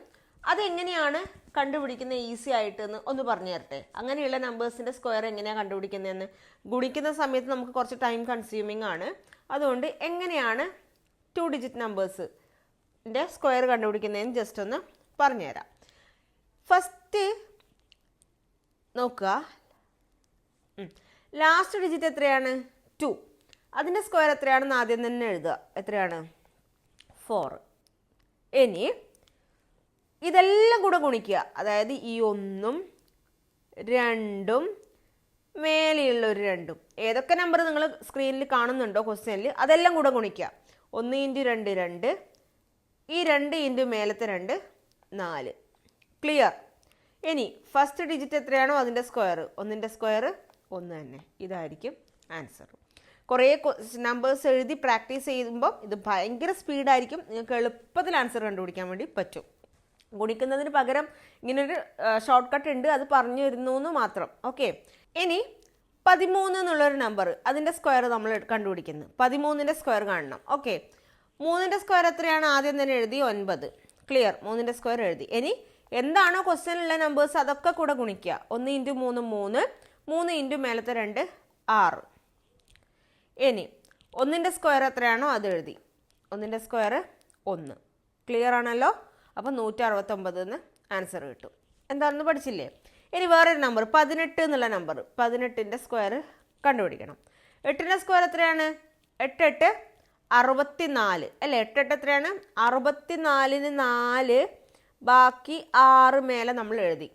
അതെങ്ങനെയാണ് കണ്ടുപിടിക്കുന്ന ഈസി ആയിട്ടെന്ന് ഒന്ന് പറഞ്ഞു തരട്ടെ. അങ്ങനെയുള്ള നമ്പേഴ്സിൻ്റെ സ്ക്വയർ എങ്ങനെയാണ് കണ്ടുപിടിക്കുന്നതെന്ന്. ഗുണിക്കുന്ന സമയത്ത് നമുക്ക് കുറച്ച് ടൈം കൺസ്യൂമിങ് ആണ്. അതുകൊണ്ട് എങ്ങനെയാണ് 2 ഡിജിറ്റ് നമ്പേഴ്സിൻ്റെ സ്ക്വയർ കണ്ടുപിടിക്കുന്നതെന്ന് ജസ്റ്റ് ഒന്ന് പറഞ്ഞുതരാം. ഫസ്റ്റ് നോക്കുക, ലാസ്റ്റ് ഡിജിറ്റ് എത്രയാണ്? 2. അതിൻ്റെ സ്ക്വയർ എത്രയാണെന്ന് ആദ്യം തന്നെ എഴുതുക. എത്രയാണ്? 4. ഇനി ഇതെല്ലാം കൂടെ ഗുണിക്കുക. അതായത് ഈ 1ഉം 2ഉം മേലെയുള്ള ഒരു 2ഉം ഏതൊക്കെ നമ്പർ നിങ്ങൾ സ്ക്രീനിൽ കാണുന്നുണ്ടോ ക്വസ്റ്റ്യനിൽ അതെല്ലാം കൂടെ ഗുണിക്കുക. 1 × 2 2, ഈ 2 × മേലത്തെ 2 4. ക്ലിയർ? ഇനി ഫസ്റ്റ് ഡിജിറ്റ് എത്രയാണോ അതിൻ്റെ സ്ക്വയർ, 1ൻ്റെ സ്ക്വയർ 1 തന്നെ. ഇതായിരിക്കും ആൻസർ. കുറേ നമ്പേഴ്സ് എഴുതി പ്രാക്ടീസ് ചെയ്യുമ്പോൾ ഇത് ഭയങ്കര സ്പീഡായിരിക്കും. നിങ്ങൾക്ക് എളുപ്പത്തിൽ ആൻസർ കണ്ടുപിടിക്കാൻ വേണ്ടി പറ്റും. ഗുണിക്കുന്നതിന് പകരം ഇങ്ങനൊരു ഷോർട്ട് കട്ട് ഉണ്ട്, അത് പറഞ്ഞു തരുന്നു എന്ന് മാത്രം. ഓക്കെ. ഇനി 13 എന്നുള്ളൊരു നമ്പർ, അതിൻ്റെ സ്ക്വയർ നമ്മൾ കണ്ടുപിടിക്കുന്നു. 13ൻ്റെ സ്ക്വയർ കാണണം. ഓക്കെ. 3ൻ്റെ സ്ക്വയർ എത്രയാണ്? ആദ്യം തന്നെ എഴുതി 9. ക്ലിയർ? 3ൻ്റെ സ്ക്വയർ എഴുതി. ഇനി എന്താണോ ക്വസ്റ്റ്യനിലുള്ള നമ്പേഴ്സ് അതൊക്കെ കൂടെ ഗുണിക്കുക. 1 × 3 3, 3 × മേലത്തെ 2 6. ഇനി 1ൻ്റെ സ്ക്വയർ എത്രയാണോ അത് എഴുതി. 1ൻ്റെ സ്ക്വയർ 1. ക്ലിയർ ആണല്ലോ? അപ്പം 169 എന്ന് ആൻസർ കിട്ടും. എന്താണെന്ന് പഠിച്ചില്ലേ? ഇനി വേറൊരു നമ്പർ 18 എന്നുള്ള നമ്പർ, 18ൻ്റെ സ്ക്വയർ കണ്ടുപിടിക്കണം. 8ൻ്റെ സ്ക്വയർ എത്രയാണ്? 8 8 64 അല്ലേ? 8 8 എത്രയാണ്? 64ന് 4, ബാക്കി 6 മേലെ നമ്മൾ എഴുതി.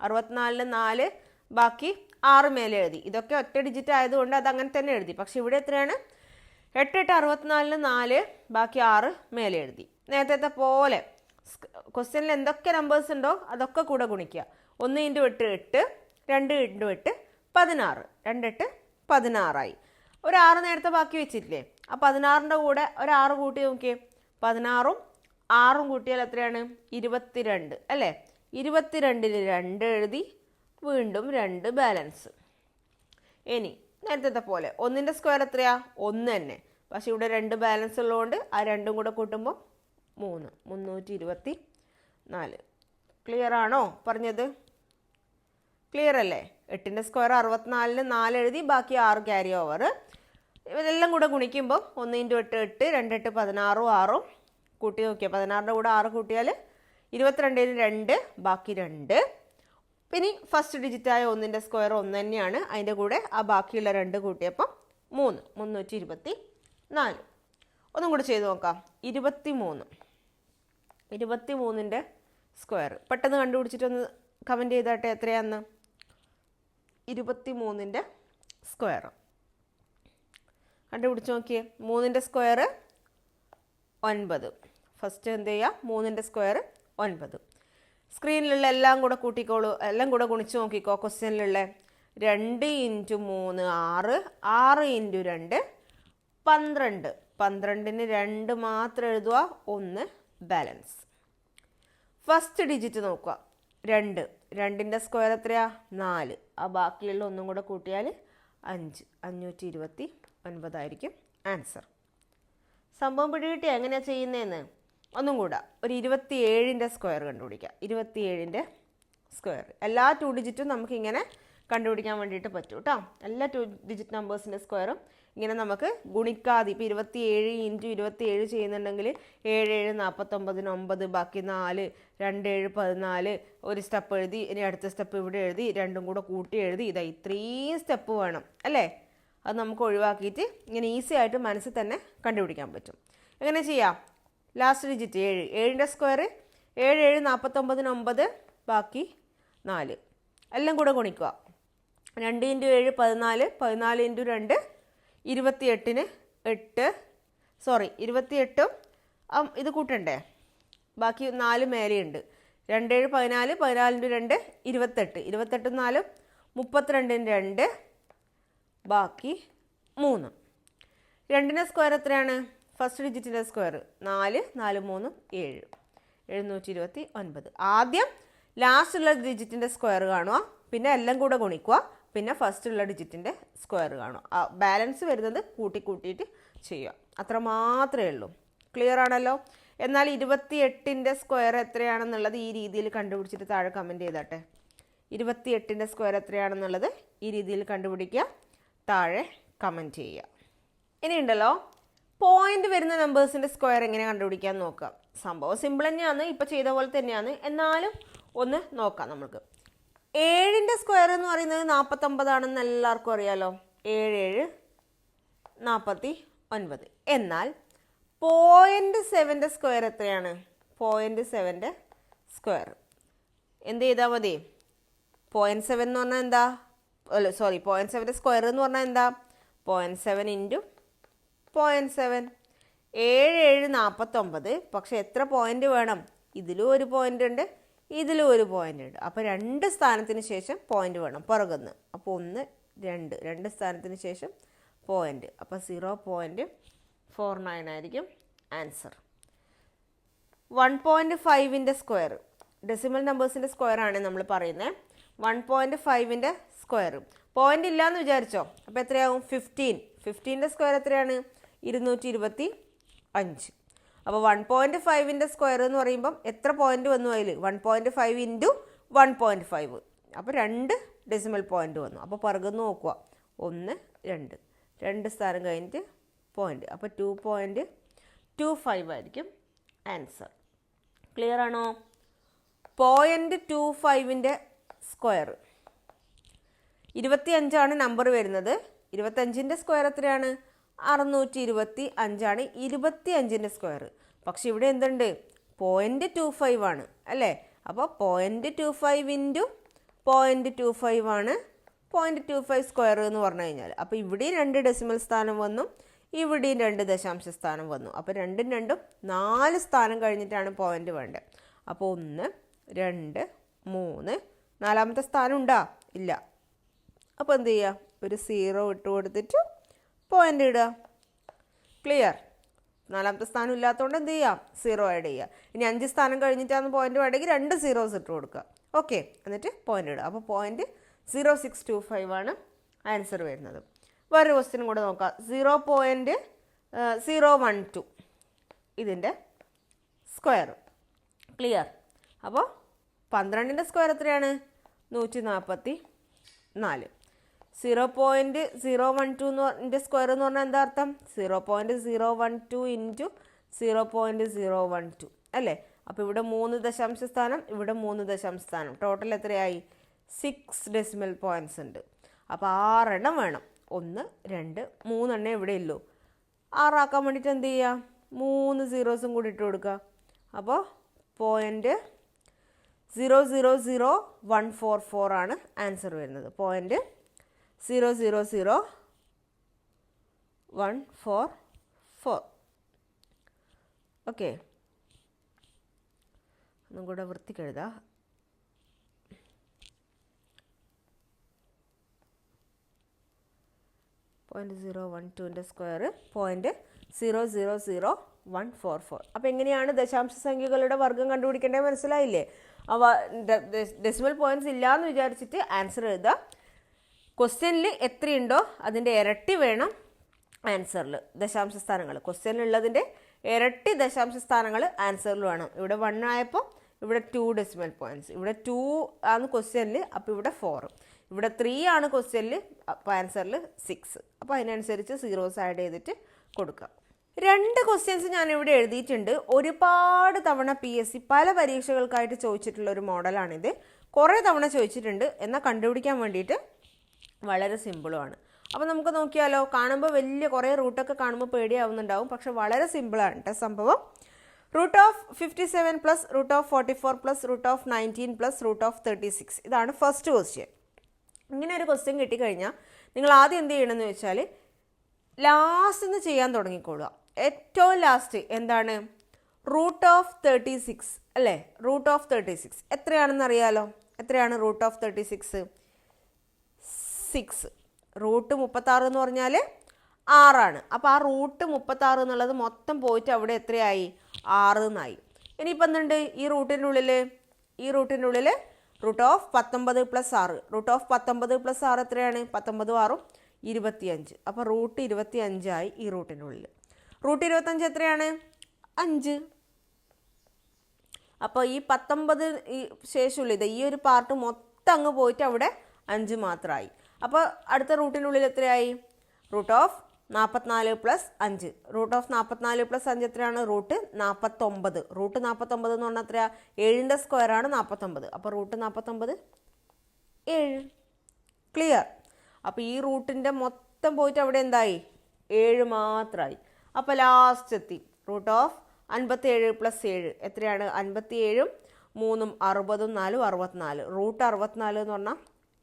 64ന് 4, ബാക്കി 6 മേലെ എഴുതി. ഇതൊക്കെ ഒറ്റ ഡിജിറ്റ് ആയതുകൊണ്ട് അത് അങ്ങനെ തന്നെ എഴുതി. പക്ഷെ ഇവിടെ എത്രയാണ്? 8 8 64ന് 4, ബാക്കി 6 മേലെ എഴുതി. നേരത്തെ പോലെ ക്വസ്റ്റ്യനിൽ എന്തൊക്കെ നമ്പേഴ്സ് ഉണ്ടോ അതൊക്കെ കൂടെ ഗുണിക്കുക. 1 × 8 8, 2 × 8 16, 2 8 16 ഒരു 6 നേരത്തെ ബാക്കി വെച്ചിട്ടില്ലേ? ആ 16ൻ്റെ കൂടെ ഒരു 6 കൂട്ടി നോക്കിയേ. 16ഉം 6ഉം കൂട്ടിയാൽ എത്രയാണ്? 22 അല്ലേ? 22ന് 2 എഴുതി, വീണ്ടും 2 ബാലൻസ്. ഇനി നേരത്തെ പോലെ 1ൻ്റെ സ്ക്വയർ എത്രയാ? 1 തന്നെ. പക്ഷെ ഇവിടെ 2 ബാലൻസ് ഉള്ളതുകൊണ്ട് ആ 2ഉം കൂടെ കൂട്ടുമ്പോൾ 3, 324. ക്ലിയർ ആണോ പറഞ്ഞത്? ക്ലിയർ അല്ലേ? 8ൻ്റെ സ്ക്വയർ 64ന് 4 എഴുതി, ബാക്കി 6 ക്യാരി ഓവർ. ഇതെല്ലാം കൂടെ ഗുണിക്കുമ്പോൾ 1 × 8 8, 2 8 16, 6 കൂട്ടി നോക്കിയാൽ 16ൻ്റെ കൂടെ 6 കൂട്ടിയാൽ 22ന് 2, ബാക്കി 2. പിന്നെ ഫസ്റ്റ് ഡിജിറ്റായ 1ൻ്റെ സ്ക്വയർ 1 തന്നെയാണ്. അതിൻ്റെ കൂടെ ആ ബാക്കിയുള്ള 2 കൂട്ടിയപ്പം 3, 324. ഒന്നും കൂടെ ചെയ്ത് നോക്കാം. 23ൻ്റെ സ്ക്വയർ പെട്ടെന്ന് കണ്ടുപിടിച്ചിട്ടൊന്ന് കമൻറ്റ് ചെയ്താട്ടെ എത്രയാന്ന്. 23ൻ്റെ സ്ക്വയർ കണ്ടുപിടിച്ച് നോക്കിയേ. 3ൻ്റെ സ്ക്വയർ 9. ഫസ്റ്റ് എന്ത് ചെയ്യുക? 3ൻ്റെ സ്ക്വയർ 9. സ്ക്രീനിലുള്ള എല്ലാം കൂടെ കൂട്ടിക്കോളൂ, എല്ലാം കൂടെ ഗുണിച്ച് നോക്കിക്കോ. ക്വസ്റ്റ്യനിലുള്ള 2 × 3 6, 6 × 2 12. 12ന് 2 മാത്രം എഴുതുക, 1 ബാലൻസ്. ഫസ്റ്റ് ഡിജിറ്റ് നോക്കുക. 2. 2ൻ്റെ സ്ക്വയർ എത്രയാ? 4. ആ ബാക്കിയുള്ള ഒന്നും കൂടെ കൂട്ടിയാൽ 5, 529 ആയിരിക്കും ആൻസർ. സംഭവം പിടികിട്ടിയ എങ്ങനെയാണ് ചെയ്യുന്നതെന്ന്? ഒന്നും കൂടെ ഒരു 27ൻ്റെ സ്ക്വയർ കണ്ടുപിടിക്കാം. 27ൻ്റെ സ്ക്വയർ എല്ലാ 2 ഡിജിറ്റും നമുക്കിങ്ങനെ കണ്ടുപിടിക്കാൻ വേണ്ടിയിട്ട് പറ്റും കേട്ടോ. എല്ലാ 2 ഡിജിറ്റ് നമ്പേഴ്സിൻ്റെ സ്ക്വയറും ഇങ്ങനെ നമുക്ക് ഗുണിക്കാതെ. ഇപ്പോൾ 27 × 27 ചെയ്യുന്നുണ്ടെങ്കിൽ 7 7 49, 9 ബാക്കി 4, 2 7 14. ഒരു സ്റ്റെപ്പ് എഴുതി, ഇനി അടുത്ത സ്റ്റെപ്പ് ഇവിടെ എഴുതി, 2ഉം കൂടെ കൂട്ടി എഴുതി. ഇതാ ഇത്രയും സ്റ്റെപ്പ് വേണം അല്ലേ? അത് നമുക്ക് ഒഴിവാക്കിയിട്ട് ഇങ്ങനെ ഈസി ആയിട്ട് മനസ്സിൽ തന്നെ കണ്ടുപിടിക്കാൻ പറ്റും. എങ്ങനെ ചെയ്യാം? Last digit 7. 7ൻ്റെ സ്ക്വയർ 7 7 49, 9 ബാക്കി 4 എല്ലാം കൂടെ ഗുണിക്കുക. 2 × 7 14, 14 × 2 28ന് 8. 28ഉം ഇത് കൂട്ടണ്ടേ? ബാക്കി 4 മേലെയുണ്ട്. 2 7 14, 14 × 2 28, 28 4 32ന് 2 ബാക്കി 3. 2ൻ്റെ സ്ക്വയർ എത്രയാണ്? ഫസ്റ്റ് ഡിജിറ്റിൻ്റെ സ്ക്വയർ 4, 4 3 7, 729. ആദ്യം ലാസ്റ്റുള്ള ഡിജിറ്റിൻ്റെ സ്ക്വയർ കാണുക, പിന്നെ എല്ലാം കൂടെ ഗുണിക്കുക, പിന്നെ ഫസ്റ്റുള്ള ഡിജിറ്റിൻ്റെ സ്ക്വയർ കാണുക. ബാലൻസ് വരുന്നത് കൂട്ടിയിട്ട് ചെയ്യുക. അത്ര മാത്രമേ ഉള്ളൂ. ക്ലിയർ ആണല്ലോ? എന്നാൽ 28ൻ്റെ സ്ക്വയർ എത്രയാണെന്നുള്ളത് ഈ രീതിയിൽ കണ്ടുപിടിച്ചിട്ട് താഴെ കമൻറ്റ് ചെയ്താട്ടെ. 28ൻ്റെ സ്ക്വയർ എത്രയാണെന്നുള്ളത് ഈ രീതിയിൽ കണ്ടുപിടിക്കുക, താഴെ കമൻറ്റ് ചെയ്യുക. ഇനിയുണ്ടല്ലോ പോയിന്റ് വരുന്ന നമ്പേഴ്സിൻ്റെ സ്ക്വയർ എങ്ങനെ കണ്ടുപിടിക്കാൻ നോക്കാം. സംഭവം സിമ്പിൾ തന്നെയാണ്, ഇപ്പം ചെയ്ത പോലെ തന്നെയാണ്, എന്നാലും ഒന്ന് നോക്കാം നമുക്ക്. 7ൻ്റെ സ്ക്വയർ എന്ന് പറയുന്നത് 49 എല്ലാവർക്കും അറിയാലോ. 7 49. എന്നാൽ 0.7ൻ്റെ സ്ക്വയർ എത്രയാണ്? 0.7ൻ്റെ സ്ക്വയർ എന്ത് ചെയ്താൽ മതി? 0.7 എന്ന് പറഞ്ഞാൽ എന്താ? 0.7ൻ്റെ സ്ക്വയർ എന്ന് പറഞ്ഞാൽ എന്താ? 0.7 ഇൻറ്റു 0.7. 7 49. പക്ഷെ എത്ര പോയിന്റ് വേണം? ഇതിലും ഒരു പോയിന്റ് ഉണ്ട്, ഇതിലും ഒരു പോയിന്റ് ഉണ്ട്. അപ്പോൾ 2 സ്ഥാനത്തിന് ശേഷം പോയിന്റ് വേണം പുറകുന്ന്. അപ്പോൾ 1 2 2 സ്ഥാനത്തിന് ശേഷം പോയിന്റ്. അപ്പോൾ 0.49 ആയിരിക്കും ആൻസർ. 1.5ൻ്റെ സ്ക്വയർ, ഡെസിമൽ നമ്പേഴ്സിൻ്റെ സ്ക്വയർ ആണ് നമ്മൾ പറയുന്നത്. 1.5ൻ്റെ സ്ക്വയർ പോയിന്റ് ഇല്ലയെന്ന് വിചാരിച്ചോ, അപ്പോൾ എത്രയാവും? 15. 15ൻ്റെ സ്ക്വയർ എത്രയാണ്? 225. അപ്പോൾ 1.5ൻ്റെ സ്ക്വയർ എന്ന് പറയുമ്പം എത്ര പോയിന്റ് വന്നു അതിൽ? 1.5 ഇൻറ്റു 1.5. അപ്പോൾ 2 ഡെസിമൽ പോയിന്റ് വന്നു. അപ്പോൾ പുറകുന്ന് നോക്കുക, 1 2 2 സ്ഥാനം കഴിഞ്ഞിട്ട് പോയിന്റ്. അപ്പോൾ 2.25 ആയിരിക്കും ആൻസർ. ക്ലിയർ ആണോ? 0.25ൻ്റെ സ്ക്വയർ 25 നമ്പർ വരുന്നത്. 25ൻ്റെ സ്ക്വയർ എത്രയാണ്? 625 25ൻ്റെ സ്ക്വയർ. പക്ഷെ ഇവിടെ എന്തുണ്ട്? 0.25 ആണ് അല്ലേ? അപ്പോൾ 0.25 ഇൻറ്റു 0.25 ആണ് 0.25 സ്ക്വയർ എന്ന് പറഞ്ഞു കഴിഞ്ഞാൽ. അപ്പോൾ ഇവിടെയും 2 ഡെസിമൽ സ്ഥാനം വന്നു, ഇവിടെയും 2 ദശാംശ സ്ഥാനം വന്നു. അപ്പോൾ 2 2 4 സ്ഥാനം കഴിഞ്ഞിട്ടാണ് പോയിന്റ് വേണ്ടത്. അപ്പോൾ 1 2 3 4ാമത്തെ സ്ഥാനം ഉണ്ടാ? ഇല്ല. അപ്പോൾ എന്ത് ചെയ്യുക? ഒരു 0 ഇട്ട് കൊടുത്തിട്ട് പോയിന്റ് ഇടുക. ക്ലിയർ? 4ാമത്തെ സ്ഥാനം ഇല്ലാത്തതുകൊണ്ട് എന്ത് ചെയ്യുക? 0 ആഡ് ചെയ്യുക. ഇനി 5 സ്ഥാനം കഴിഞ്ഞിട്ടാണ് പോയിന്റ് വേണമെങ്കിൽ 2 zeros ഇട്ട് കൊടുക്കുക. ഓക്കെ, എന്നിട്ട് പോയിന്റ് ഇടുക. അപ്പോൾ 0.0625 ആണ് ആൻസർ വരുന്നത്. വേറൊരു ക്വസ്റ്റ്യൻ കൂടെ നോക്കാം. 0.012 ഇതിൻ്റെ സ്ക്വയർ. ക്ലിയർ? അപ്പോൾ 12ൻ്റെ സ്ക്വയർ എത്രയാണ്? 144. 0.012ൻ്റെ സ്ക്വയർ എന്ന് പറഞ്ഞാൽ എന്താ അർത്ഥം? 0.012 ഇൻറ്റു 0.012 അല്ലേ? അപ്പോൾ ഇവിടെ 3 ദശാംശ സ്ഥാനം, ഇവിടെ 3 ദശാംശ സ്ഥാനം. ടോട്ടൽ എത്രയായി? 6 ഡെസിമൽ പോയിൻറ്റ്സ് ഉണ്ട്. അപ്പോൾ 6 എണ്ണം വേണം. 1 2 3 എണ്ണം ഇവിടെ ഉള്ളൂ. 6 ആക്കാൻ വേണ്ടിയിട്ട് എന്ത് ചെയ്യുക? 3 zeros കൂടി ഇട്ട് കൊടുക്കുക. അപ്പോൾ 0.000144 ആണ് ആൻസർ വരുന്നത്. 0.000144. ഓക്കെ, ഒന്നും കൂടെ വൃത്തിക്ക് എഴുതാം. .012ൻ്റെ സ്ക്വയർ 0.000144. അപ്പോൾ എങ്ങനെയാണ് ദശാംശ സംഖ്യകളുടെ വർഗ്ഗം കണ്ടുപിടിക്കേണ്ടത് മനസ്സിലായില്ലേ? അവ ഡെസിമൽ പോയിന്റ്സ് ഇല്ലയെന്ന് വിചാരിച്ചിട്ട് ആൻസർ എഴുതുക. ക്വസ്റ്റ്യനിൽ എത്രയുണ്ടോ അതിൻ്റെ ഇരട്ടി വേണം ആൻസറിൽ ദശാംശ സ്ഥാനങ്ങൾ. ക്വസ്റ്റ്യനിലുള്ളതിൻ്റെ ഇരട്ടി ദശാംശ സ്ഥാനങ്ങൾ ആൻസറിൽ വേണം. ഇവിടെ 1 ആയപ്പോൾ ഇവിടെ 2 ഡെസിമൽ പോയിന്റ്സ്, ഇവിടെ 2 ആണ് ക്വസ്റ്റ്യനിൽ, അപ്പോൾ ഇവിടെ 4. ഇവിടെ 3 ആണ് ക്വസ്റ്റ്യനിൽ, അപ്പോൾ ആൻസറിൽ 6. അപ്പോൾ അതിനനുസരിച്ച് സീറോസ് ആഡ് ചെയ്തിട്ട് കൊടുക്കുക. 2 ക്വസ്റ്റ്യൻസ് ഞാനിവിടെ എഴുതിയിട്ടുണ്ട്. ഒരുപാട് തവണ PSC പല പരീക്ഷകൾക്കായിട്ട് ചോദിച്ചിട്ടുള്ള ഒരു മോഡലാണിത്. കുറേ തവണ ചോദിച്ചിട്ടുണ്ട്, എന്നാൽ കണ്ടുപിടിക്കാൻ വേണ്ടിയിട്ട് വളരെ സിമ്പിളുമാണ്. അപ്പോൾ നമുക്ക് നോക്കിയാലോ. കാണുമ്പോൾ വലിയ കുറേ റൂട്ടൊക്കെ കാണുമ്പോൾ പേടിയാവുന്നുണ്ടാവും, പക്ഷെ വളരെ സിമ്പിളാണ് കേട്ടോ സംഭവം. √57 പ്ലസ് √44 പ്ലസ് √19 പ്ലസ് √36. ഇതാണ് ഫസ്റ്റ് ക്വസ്റ്റ്യൻ. ഇങ്ങനെ ഒരു ക്വസ്റ്റ്യൻ കിട്ടിക്കഴിഞ്ഞാൽ നിങ്ങൾ ആദ്യം എന്ത് ചെയ്യണമെന്ന് വെച്ചാൽ ലാസ്റ്റ് നിന്ന് ചെയ്യാൻ തുടങ്ങിക്കോളുക. ഏറ്റവും ലാസ്റ്റ് എന്താണ്? √36 അല്ലേ? √36 എത്രയാണെന്ന് അറിയാലോ. എത്രയാണ് √36? 6. √36 എന്ന് പറഞ്ഞാൽ 6 ആണ്. അപ്പോൾ ആ √36 എന്നുള്ളത് മൊത്തം പോയിട്ട് അവിടെ എത്രയായി? 6 എന്നായി. ഇനിയിപ്പോൾ എന്തുണ്ട് ഈ റൂട്ടിൻ്റെ ഉള്ളിൽ? ഈ റൂട്ടിൻ്റെ ഉള്ളിൽ √19 പ്ലസ് 6. √19 പ്ലസ് 6 എത്രയാണ്? 19 6 25. അപ്പോൾ √25 ആയി ഈ റൂട്ടിൻ്റെ ഉള്ളിൽ. √25 എത്രയാണ്? 5. അപ്പോൾ ഈ 19 ഈ ശേഷമുള്ള ഇത് ഈ ഒരു പാർട്ട് മൊത്തം അങ്ങ് പോയിട്ട് അവിടെ 5 മാത്രമായി. അപ്പോൾ അടുത്ത റൂട്ടിനുള്ളിൽ എത്രയായി? Root of 44 plus 5. Root of 44 plus 5 എത്രയാണ്? റൂട്ട് 49. റൂട്ട് 49 എന്ന് പറഞ്ഞാൽ എത്രയാണ്? 7ൻ്റെ സ്ക്വയറാണ് 49. അപ്പോൾ റൂട്ട് 49 7. ക്ലിയർ? അപ്പോൾ ഈ റൂട്ടിൻ്റെ മൊത്തം പോയിട്ട് അവിടെ എന്തായി? 7 മാത്രമായി. അപ്പോൾ ലാസ്റ്റ് എത്തി. റൂട്ട് ഓഫ് 57 പ്ലസ് 7 എത്രയാണ്? 57ഉം 3ഉം 60ഉം 4ഉം 64. റൂട്ട് 64 എന്ന് പറഞ്ഞാൽ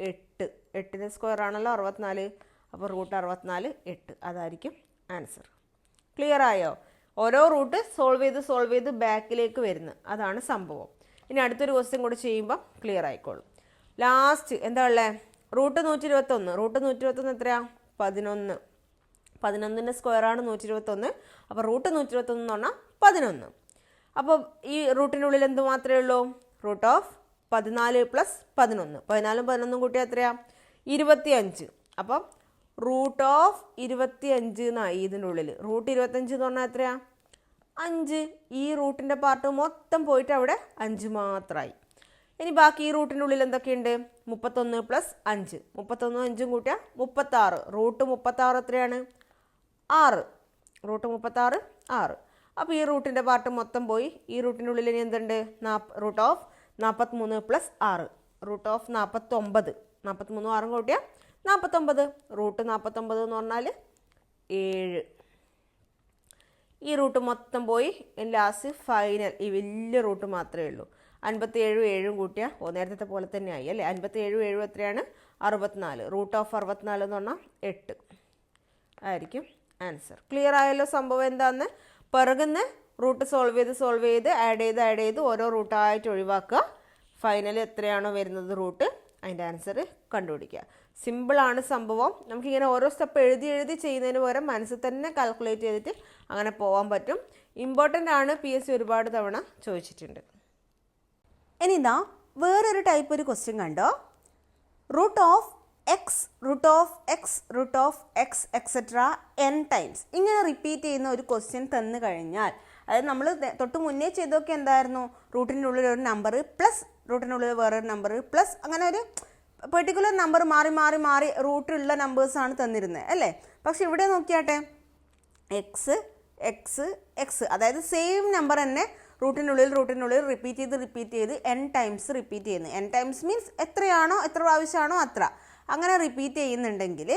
8. 8ൻ്റെ സ്ക്വയർ ആണല്ലോ 64. അപ്പോൾ റൂട്ട് 64 8. അതായിരിക്കും ആൻസർ. ക്ലിയർ ആയോ? ഓരോ റൂട്ട് സോൾവ് ചെയ്ത് ബാക്കിലേക്ക് വരുന്നു. അതാണ് സംഭവം. ഇനി അടുത്തൊരു ക്വസ്റ്റ്യൻ കൂടി ചെയ്യുമ്പോൾ ക്ലിയർ ആയിക്കോളും. ലാസ്റ്റ് എന്താ ഉള്ളത്? റൂട്ട് 121. റൂട്ട് 121 എത്രയാണ്? 11. 11ൻ്റെ സ്ക്വയറാണ് 121. അപ്പോൾ റൂട്ട് 121 എന്ന് പറഞ്ഞാൽ 11. അപ്പോൾ ഈ റൂട്ടിനുള്ളിൽ എന്ത് മാത്രമേ ഉള്ളൂ? Root of 14 plus 11. 14ഉം 11ഉം കൂട്ടിയാൽ എത്രയാണ്? 25. അപ്പം റൂട്ട് ഓഫ് 25 എന്നായി ഇതിനുള്ളിൽ. റൂട്ട് 25 എന്ന് പറഞ്ഞാൽ എത്രയാണ്? 5. ഈ റൂട്ടിൻ്റെ പാർട്ട് മൊത്തം പോയിട്ട് അവിടെ 5 മാത്രമായി. ഇനി ബാക്കി ഈ റൂട്ടിനുള്ളിൽ എന്തൊക്കെയുണ്ട്? 31 പ്ലസ് 5. 31ഉം 5ഉം കൂട്ടിയാൽ 36. റൂട്ട് 36 എത്രയാണ്? 6. റൂട്ട് 36 6. അപ്പോൾ ഈ റൂട്ടിൻ്റെ പാർട്ട് മൊത്തം പോയി. ഈ റൂട്ടിനുള്ളിൽ ഇനി എന്തുണ്ട്? Root of 43 plus 6. Root of 49. 43ഉം 6ഉം കൂട്ടിയാൽ 49. റൂട്ട് 49 എന്ന് പറഞ്ഞാൽ 7. ഈ റൂട്ട് മൊത്തം പോയി. ലാസ്റ്റ് ഫൈനൽ ഈ വലിയ റൂട്ട് മാത്രമേ ഉള്ളൂ. 57ഉം 7ഉം കൂട്ടിയാൽ നേരത്തെ പോലെ തന്നെ ആയി അല്ലേ? 57ഉം 7ഉം എത്രയാണ്? 64. റൂട്ട് ഓഫ് 64 എന്ന് പറഞ്ഞാൽ 8 ആയിരിക്കും ആൻസർ. ക്ലിയർ ആയല്ലോ സംഭവം എന്താണെന്ന്? പിറകുന്ന് റൂട്ട് സോൾവ് ചെയ്ത് ആഡ് ചെയ്ത് ഓരോ റൂട്ടായിട്ട് ഒഴിവാക്കുക. ഫൈനൽ എത്രയാണോ വരുന്നത് റൂട്ട് അതിൻ്റെ ആൻസർ കണ്ടുപിടിക്കുക. സിമ്പിളാണ് സംഭവം. നമുക്കിങ്ങനെ ഓരോ സ്റ്റെപ്പ് എഴുതി ചെയ്യുന്നതിന് പകരം മനസ്സിൽ തന്നെ കാൽക്കുലേറ്റ് ചെയ്തിട്ട് അങ്ങനെ പോകാൻ പറ്റും. ഇമ്പോർട്ടൻ്റ് ആണ്. PSC ഒരുപാട് തവണ ചോദിച്ചിട്ടുണ്ട്. ഇനി ഇതാ വേറൊരു ടൈപ്പ് ഒരു ക്വസ്റ്റ്യൻ കണ്ടോ? Root of X etcetera n times ഇങ്ങനെ റിപ്പീറ്റ് ചെയ്യുന്ന ഒരു ക്വസ്റ്റ്യൻ തന്നു കഴിഞ്ഞാൽ, അതായത് നമ്മൾ തൊട്ട് മുന്നേ ചെയ്തൊക്കെ എന്തായിരുന്നു? റൂട്ടിൻ്റെ ഉള്ളിൽ ഒരു നമ്പർ പ്ലസ് റൂട്ടിനുള്ളിൽ വേറൊരു നമ്പർ പ്ലസ് അങ്ങനെ ഒരു പെർട്ടിക്കുലർ നമ്പർ മാറി റൂട്ടിലുള്ള നമ്പേഴ്സാണ് തന്നിരുന്നത് അല്ലേ? പക്ഷെ ഇവിടെ നോക്കിയാട്ടെ, എക്സ് അതായത് സെയിം നമ്പർ തന്നെ റൂട്ടിനുള്ളിൽ റിപ്പീറ്റ് ചെയ്ത് n ടൈംസ് റിപ്പീറ്റ് ചെയ്യുന്നത്. n ടൈംസ് മീൻസ് എത്ര പ്രാവശ്യമാണോ അത്ര അങ്ങനെ റിപ്പീറ്റ് ചെയ്യുന്നുണ്ടെങ്കിൽ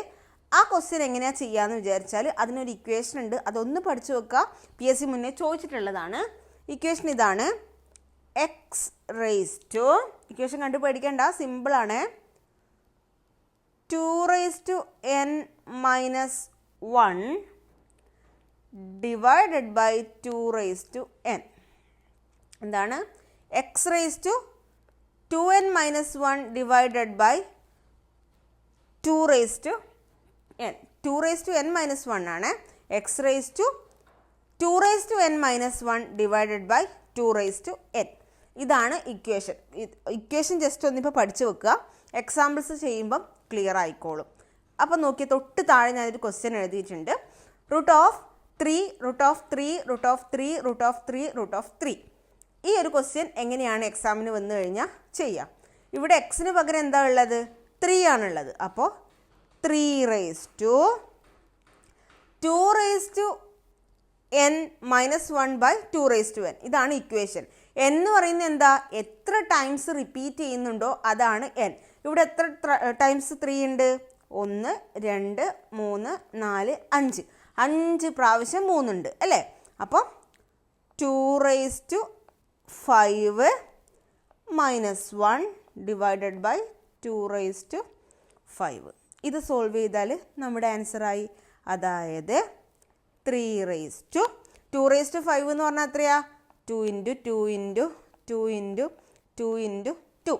ആ ക്വസ്റ്റ്യൻ എങ്ങനെയാണ് ചെയ്യാമെന്ന് വിചാരിച്ചാൽ അതിനൊരു ഇക്വേഷൻ ഉണ്ട്. അതൊന്ന് പഠിച്ചു വെക്കുക. PSC മുന്നേ ചോദിച്ചിട്ടുള്ളതാണ്. ഇക്വേഷൻ ഇതാണ്. ഇക്വേഷൻ കണ്ടു പേടിക്കേണ്ട, സിമ്പിളാണ്. 2n - 1 divided by 2n. എന്താണ്? x2n - 1 divided by 2n. 2n - 1 ആണ്. x2n - 1 divided by 2n. ഇതാണ് ഇക്വേഷൻ ജസ്റ്റ് ഒന്നിപ്പോൾ പഠിച്ചു വെക്കുക. എക്സാമ്പിൾസ് ചെയ്യുമ്പം ക്ലിയർ ആയിക്കോളും. അപ്പം നോക്കി തൊട്ട് താഴെ ഞാനൊരു ക്വസ്റ്റ്യൻ എഴുതിയിട്ടുണ്ട്. റൂട്ട് ഓഫ് 3 ഈ ഒരു ക്വസ്റ്റ്യൻ എങ്ങനെയാണ് എക്സാമിന് വന്നു കഴിഞ്ഞാൽ ചെയ്യാം? ഇവിടെ എക്സിന് പകരം എന്താ ഉള്ളത്? 3 ആണുള്ളത്. അപ്പോൾ 3(2n - 1 by 2n). ഇതാണ് ഇക്വേഷൻ. n എന്ന് പറയുന്നത് എന്താ? എത്ര ടൈംസ് റിപ്പീറ്റ് ചെയ്യുന്നുണ്ടോ അതാണ് n. ഇവിടെ എത്ര ടൈംസ് 3 ഉണ്ട്? 1 2 3 4 5. 5 പ്രാവശ്യം 3 ഉണ്ട് അല്ലേ? അപ്പോൾ 2(5 - 1 ഡിവൈഡഡ് ബൈ 2(5). ഇത് സോൾവ് ചെയ്താൽ നമ്മുടെ ആൻസറായി. അതായത് 2(5) എന്ന് പറഞ്ഞാൽ എത്രയാ? 2 × 2 × 2 × 2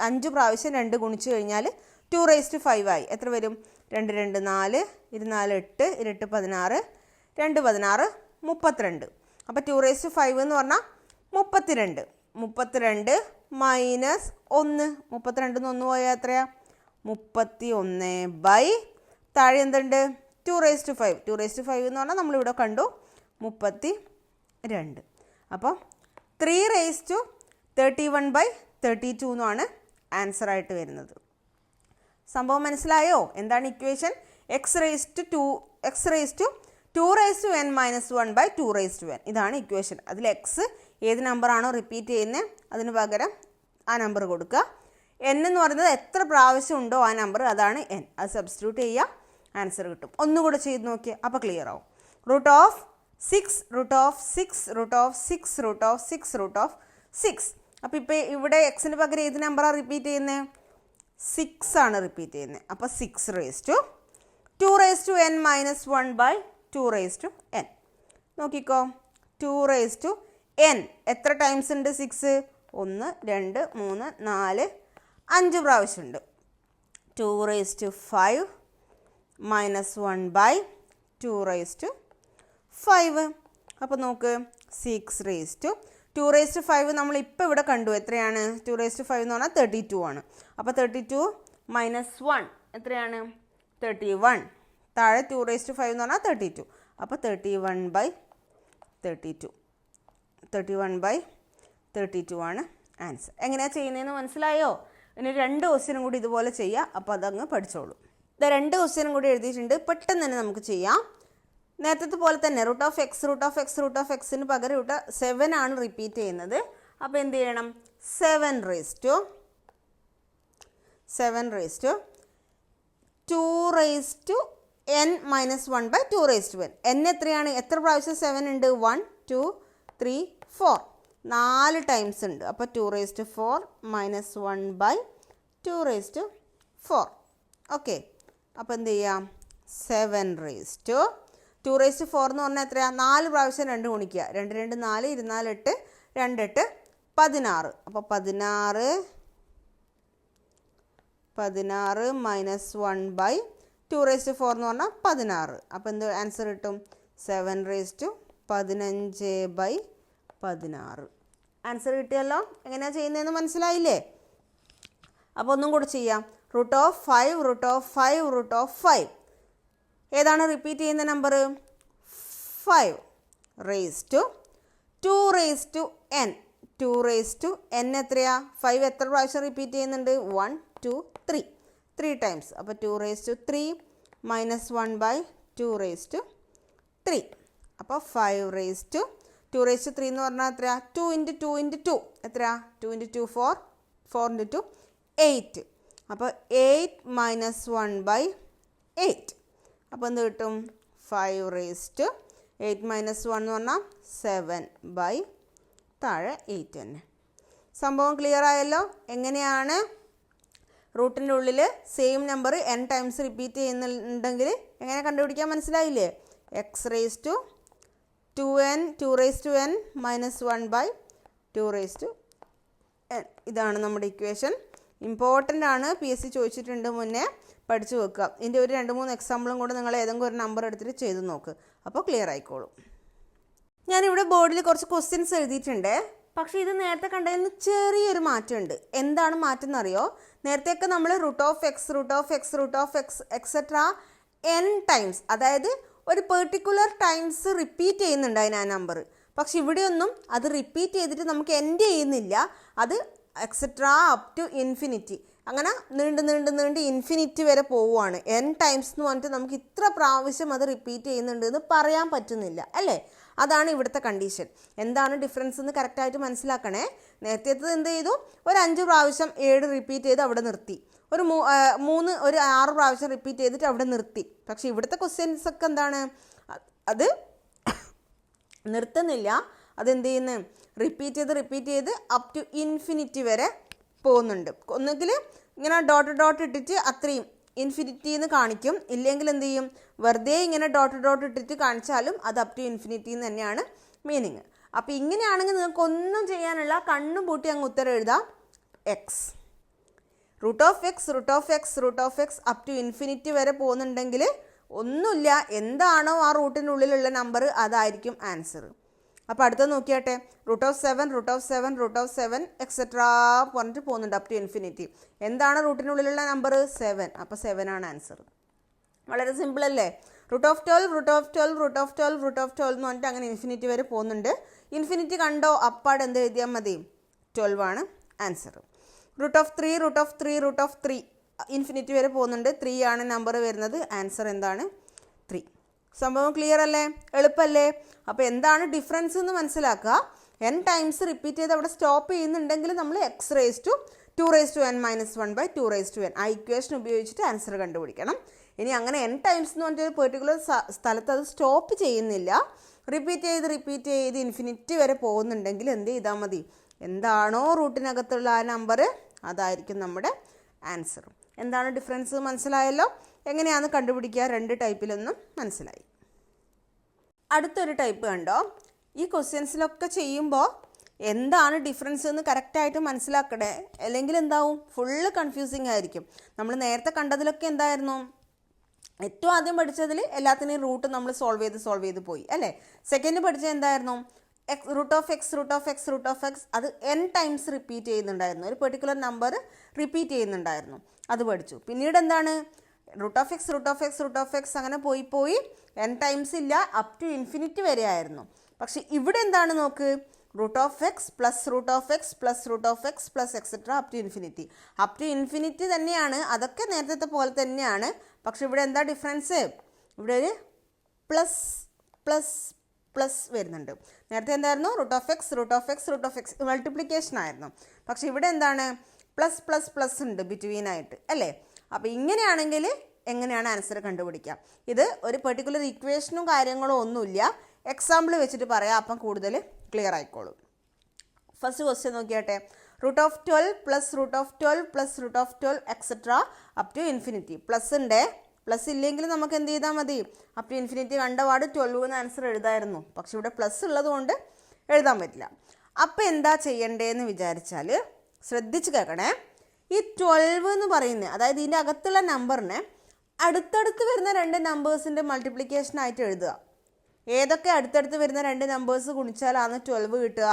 5 പ്രാവശ്യം 2 ഗുണിച്ച് കഴിഞ്ഞാൽ 2(5) ആയി. എത്ര വരും? 2 2 4 24 8 8 16 2 16 32. അപ്പോൾ 2(5) എന്ന് പറഞ്ഞാൽ 32. 32 മൈനസ് 1. 32 1 പോയാൽ എത്രയാ? 31 ബൈ താഴെ എന്തുണ്ട്? 2(5). 2(5) എന്ന് പറഞ്ഞാൽ നമ്മളിവിടെ കണ്ടു 32. അപ്പോൾ 3(5) 31/32 എന്നാണ് ആൻസർ ആയിട്ട് വരുന്നത്. സംഭവം മനസ്സിലായോ? എന്താണ് equation? X raise to 2n - 1/2n. ഇതാണ് ഇക്വേഷൻ. അതിൽ എക്സ് ഏത് നമ്പറാണോ റിപ്പീറ്റ് ചെയ്യുന്നത് അതിന് പകരം ആ നമ്പർ കൊടുക്കുക. n എന്ന് പറയുന്നത് എത്ര പ്രാവശ്യം ഉണ്ടോ ആ നമ്പർ, അതാണ് n. അത് സബ്സ്റ്റിറ്റ്യൂട്ട് ചെയ്യുക, ആൻസർ കിട്ടും. ഒന്നുകൂടെ ചെയ്ത് നോക്കിയാൽ അപ്പോൾ ക്ലിയർ ആവും. √6 അപ്പോൾ ഇപ്പോൾ ഇവിടെ എക്സിന് പകരം ഏത് നമ്പറാണ് റിപ്പീറ്റ് ചെയ്യുന്നത്? 6 ആണ് റിപ്പീറ്റ് ചെയ്യുന്നത്. അപ്പോൾ 6 റേസ് ടു 2n - 1/2n. നോക്കിക്കോ, 2n എത്ര ടൈംസ് ഉണ്ട്? 6 1 2 3 4 5 പ്രാവശ്യം ഉണ്ട്. 2 5 - 1/2 അപ്പോൾ നോക്ക്, 2 5 നമ്മൾ ഇപ്പോൾ ഇവിടെ കണ്ടു. എത്രയാണ്? 2 5 എന്ന് പറഞ്ഞാൽ 32 ആണ്. അപ്പോൾ 32 - 1 എത്രയാണ്? 31. താഴെ 2 5 എന്ന് പറഞ്ഞാൽ 32. അപ്പോൾ 31/32 ആണ് ആൻസർ. എങ്ങനെയാണ് ചെയ്യുന്നതെന്ന് മനസ്സിലായോ? ഇനി 2 ക്വസ്റ്റ്യനും കൂടി ഇതുപോലെ ചെയ്യാം. അപ്പോൾ അതങ്ങ് പഠിച്ചോളൂ. ഇത് 2 ക്വസ്റ്റ്യനും കൂടി എഴുതിയിട്ടുണ്ട്. പെട്ടെന്ന് തന്നെ നമുക്ക് ചെയ്യാം. നേരത്തെ പോലെ തന്നെ √(x) പകരം 7 ആണ് റിപ്പീറ്റ് ചെയ്യുന്നത്. അപ്പോൾ എന്ത് ചെയ്യണം? 7 raise to 2n - 1/2n. n എത്രയാണ്? എത്ര പ്രാവശ്യം 7 ഉണ്ട്? 1 2 3 4 4 ടൈംസ് ഉണ്ട്. അപ്പോൾ 2 - 1/2 ഓക്കെ. അപ്പോൾ എന്ത് ചെയ്യാം? 7 റേസ് ടു 2 എന്ന് പറഞ്ഞാൽ എത്രയാണ്? 4 പ്രാവശ്യം 2 ഗുണിക്കുക. 2 2 4 24 8 2 8 16. അപ്പോൾ 16 - 1/2 എന്ന് പറഞ്ഞാൽ 16. അപ്പോൾ എന്ത് ആൻസർ കിട്ടും? 7 റേസ് ടു 15/16. ആൻസർ കിട്ടിയല്ലോ. എങ്ങനെയാണ് ചെയ്യുന്നതെന്ന് മനസ്സിലായില്ലേ? അപ്പോൾ ഒന്നും കൂടെ ചെയ്യാം. √5 ഏതാണ് റിപ്പീറ്റ് ചെയ്യുന്ന നമ്പർ? 5 raise to 2n. എത്രയാ? 5 എത്ര പ്രാവശ്യം റിപ്പീറ്റ് ചെയ്യുന്നുണ്ട്? 1 2 3 ടൈംസ്. അപ്പോൾ 2 - 1/2 അപ്പോൾ 5 റേസ് ടു 2 എന്ന് പറഞ്ഞാൽ എത്രയാ? 2 × 2 × 2 എത്രയാ? 2 × 2 4 4 × 2 8. അപ്പോൾ 8 - 1/8. അപ്പോൾ എന്ത് കിട്ടും? 5 റേസ് ടു 8 - 1 എന്ന് പറഞ്ഞാൽ 7/8 തന്നെ. സംഭവം ക്ലിയർ ആയല്ലോ? എങ്ങനെയാണ് റൂട്ടിൻ്റെ ഉള്ളിൽ same number n times repeat ചെയ്യുന്നുണ്ടെങ്കിൽ എങ്ങനെ കണ്ടുപിടിക്കാൻ മനസ്സിലായില്ലേ? X raise to 2n - 1/2n. ഇതാണ് നമ്മുടെ ഇക്വേഷൻ. ഇമ്പോർട്ടൻ്റ് ആണ്. PSC ചോദിച്ചിട്ടുണ്ട് മുന്നേ, പഠിച്ചു വെക്കുക. ഇതിൻ്റെ ഒരു 2-3 എക്സാമ്പിളും കൂടെ നിങ്ങൾ ഏതെങ്കിലും ഒരു നമ്പർ എടുത്തിട്ട് ചെയ്ത് നോക്ക്. അപ്പോൾ ക്ലിയർ ആയിക്കോളും. ഞാനിവിടെ ബോർഡിൽ കുറച്ച് ക്വസ്റ്റ്യൻസ് എഴുതിയിട്ടുണ്ട്. പക്ഷേ ഇത് നേരത്തെ കണ്ടതിൽ നിന്ന് ചെറിയൊരു മാറ്റമുണ്ട്. എന്താണ് മാറ്റം എന്നറിയോ? നേരത്തെയൊക്കെ നമ്മൾ √(x) എക്സെട്ര n ടൈംസ്, അതായത് ഒരു പെർട്ടിക്കുലർ ടൈംസ് റിപ്പീറ്റ് ചെയ്യുന്നുണ്ടായിരുന്നു ആ നമ്പർ. പക്ഷെ ഇവിടെയൊന്നും അത് റിപ്പീറ്റ് ചെയ്തിട്ട് നമുക്ക് എൻഡ് ചെയ്യുന്നില്ല. അത് എക്സെട്ര അപ് ടു ഇൻഫിനിറ്റി, അങ്ങനെ നീണ്ട് ഇൻഫിനിറ്റി വരെ പോവുകയാണ്. n ടൈംസ് എന്ന് പറഞ്ഞിട്ട് നമുക്ക് ഇത്ര പ്രാവശ്യം അത് റിപ്പീറ്റ് ചെയ്യുന്നുണ്ട് എന്ന് പറയാൻ പറ്റുന്നില്ല, അല്ലേ? അതാണ് ഇവിടുത്തെ കണ്ടീഷൻ. എന്താണ് ഡിഫറൻസ് എന്ന് കറക്റ്റായിട്ട് മനസ്സിലാക്കണേ. നേരത്തെ എന്ത് ചെയ്തു? ഒരു 5 പ്രാവശ്യം 7 റിപ്പീറ്റ് ചെയ്ത് അവിടെ നിർത്തി. ഒരു 6 പ്രാവശ്യം റിപ്പീറ്റ് ചെയ്തിട്ട് അവിടെ നിർത്തി. പക്ഷേ ഇവിടുത്തെ ക്വസ്റ്റ്യൻസ് ഒക്കെ എന്താണ്? അത് നിർത്തുന്നില്ല. അതെന്ത് ചെയ്യുന്നു? റിപ്പീറ്റ് ചെയ്ത് അപ് ടു ഇൻഫിനിറ്റി വരെ പോകുന്നുണ്ട്. ഒന്നുകിൽ ഇങ്ങനെ ഡോട്ട് ഇട്ടിട്ട് അത്രയും ഇൻഫിനിറ്റി എന്ന് കാണിക്കും, ഇല്ലെങ്കിൽ എന്ത് ചെയ്യും? വെറുതെ ഇങ്ങനെ ഡോട്ട് ഇട്ടിട്ട് കാണിച്ചാലും അത് അപ് ടു ഇൻഫിനിറ്റി എന്ന് തന്നെയാണ് മീനിങ്. അപ്പോൾ ഇങ്ങനെയാണെങ്കിൽ നിങ്ങൾക്ക് ഒന്നും ചെയ്യാനുള്ള, കണ്ണും പൂട്ടി അങ്ങ് ഉത്തരം എഴുതാം. X √(x) up to infinity വരെ പോകുന്നുണ്ടെങ്കിൽ ഒന്നുമില്ല, എന്താണോ ആ റൂട്ടിനുള്ളിലുള്ള നമ്പർ അതായിരിക്കും ആൻസർ. അപ്പോൾ അടുത്ത നോക്കിയാട്ടെ, √7 എക്സെട്രാ പറഞ്ഞിട്ട് പോകുന്നുണ്ട് അപ് ടു ഇൻഫിനിറ്റി. എന്താണ് റൂട്ടിനുള്ളിലുള്ള നമ്പർ? 7. അപ്പോൾ 7 ആണ് ആൻസർ. വളരെ സിമ്പിൾ അല്ലേ? √12 എന്ന് പറഞ്ഞിട്ട് അങ്ങനെ ഇൻഫിനിറ്റി വരെ പോകുന്നുണ്ട്. ഇൻഫിനിറ്റി കണ്ടോ? അപ്പാട് എന്ത് എഴുതിയാൽ മതി? 12 ആണ് answer. Root of three infinity വരെ പോകുന്നുണ്ട്. 3 ആണ് നമ്പർ വരുന്നത്. ആൻസർ എന്താണ്? 3. സംഭവം ക്ലിയർ അല്ലേ? എളുപ്പമല്ലേ? അപ്പോൾ എന്താണ് ഡിഫറൻസ് എന്ന് മനസ്സിലാക്കുക. n ടൈംസ് റിപ്പീറ്റ് ചെയ്ത് അവിടെ സ്റ്റോപ്പ് ചെയ്യുന്നുണ്ടെങ്കിൽ നമ്മൾ x2n-1/2n ആ ഇക്വേഷൻ ഉപയോഗിച്ചിട്ട് ആൻസർ കണ്ടുപിടിക്കണം. ഇനി അങ്ങനെ n ടൈംസ് എന്ന് പറഞ്ഞൊരു പെർട്ടിക്കുലർ സ്ഥലത്ത് അത് സ്റ്റോപ്പ് ചെയ്യുന്നില്ല, റിപ്പീറ്റ് ചെയ്ത് ഇൻഫിനിറ്റി വരെ പോകുന്നുണ്ടെങ്കിൽ എന്ത് ചെയ്താൽ മതി? എന്താണോ റൂട്ടിനകത്തുള്ള ആ നമ്പർ അതായിരിക്കും നമ്മുടെ ആൻസർ. എന്താണ് ഡിഫറൻസ് മനസ്സിലായല്ലോ? എങ്ങനെയാണ് കണ്ടുപിടിക്കുക? 2 ടൈപ്പിലൊന്നും മനസ്സിലായി. അടുത്തൊരു ടൈപ്പ് കണ്ടോ? ഈ ക്വസ്റ്റ്യൻസിലൊക്കെ ചെയ്യുമ്പോൾ എന്താണ് ഡിഫറൻസ് എന്ന് കറക്റ്റായിട്ട് മനസ്സിലാക്കണേ, അല്ലെങ്കിൽ എന്താവും? ഫുള്ള് കൺഫ്യൂസിങ് ആയിരിക്കും. നമ്മൾ നേരത്തെ കണ്ടതിലൊക്കെ എന്തായിരുന്നു? ഏറ്റവും ആദ്യം പഠിച്ചതിൽ എല്ലാത്തിനെയും റൂട്ട് നമ്മൾ സോൾവ് ചെയ്ത് പോയി അല്ലേ? സെക്കൻഡ് പഠിച്ചത് എന്തായിരുന്നു? റൂട്ട് ഓഫ് എക്സ് അത് n ടൈംസ് റിപ്പീറ്റ് ചെയ്യുന്നുണ്ടായിരുന്നു. ഒരു പെർട്ടിക്കുലർ നമ്പർ റിപ്പീറ്റ് ചെയ്യുന്നുണ്ടായിരുന്നു, അത് പഠിച്ചു. പിന്നീട് എന്താണ്? റൂട്ട് ഓഫ് എക്സ് അങ്ങനെ പോയി n ടൈംസ് ഇല്ല, അപ് ടു ഇൻഫിനിറ്റി വരെ ആയിരുന്നു. പക്ഷെ ഇവിടെ എന്താണ് നോക്ക്? Root of X plus etcetera up to infinity തന്നെയാണ്. അതൊക്കെ നേരത്തെ പോലെ തന്നെയാണ്. പക്ഷെ ഇവിടെ എന്താ ഡിഫറൻസ്? ഇവിടെ ഒരു പ്ലസ് വരുന്നുണ്ട്. നേരത്തെ എന്തായിരുന്നു? റൂട്ട് ഓഫ് എക്സ് മൾട്ടിപ്ലിക്കേഷൻ ആയിരുന്നു. പക്ഷെ ഇവിടെ എന്താണ്? പ്ലസ് ഉണ്ട് ബിറ്റ്വീൻ ആയിട്ട് അല്ലേ? അപ്പോൾ ഇങ്ങനെയാണെങ്കിൽ എങ്ങനെയാണ് ആൻസർ കണ്ടുപിടിക്കുക? ഇത് ഒരു പെർട്ടിക്കുലർ ഇക്വേഷനും കാര്യങ്ങളോ ഒന്നുമില്ല, എക്സാമ്പിൾ വെച്ചിട്ട് പറയാം, അപ്പം കൂടുതൽ ക്ലിയർ ആയിക്കോളും. ഫസ്റ്റ് ക്വസ്റ്റ്യൻ നോക്കിയാട്ടെ. Root of 12 etcetera up to infinity. Plus ഇല്ലെങ്കിൽ നമുക്ക് എന്ത് ചെയ്താൽ മതി? അപ് ടു ഇൻഫിനിറ്റി കണ്ടപാട് 12 എന്ന് ആൻസർ എഴുതായിരുന്നു. പക്ഷെ ഇവിടെ പ്ലസ് ഉള്ളത് കൊണ്ട് എഴുതാൻ പറ്റില്ല. അപ്പോൾ എന്താ ചെയ്യണ്ടേന്ന് വിചാരിച്ചാൽ ശ്രദ്ധിച്ച് കേൾക്കണേ. ഈ 12 എന്ന് പറയുന്നത്, അതായത് ഇതിൻ്റെ അകത്തുള്ള നമ്പറിനെ അടുത്തടുത്ത് വരുന്ന 2 നമ്പേഴ്സിൻ്റെ മൾട്ടിപ്ലിക്കേഷൻ ആയിട്ട് എഴുതുക. ഏതൊക്കെ അടുത്തടുത്ത് വരുന്ന 2 നമ്പേഴ്സ് ഗുണിച്ചാലാണ് 12 കിട്ടുക?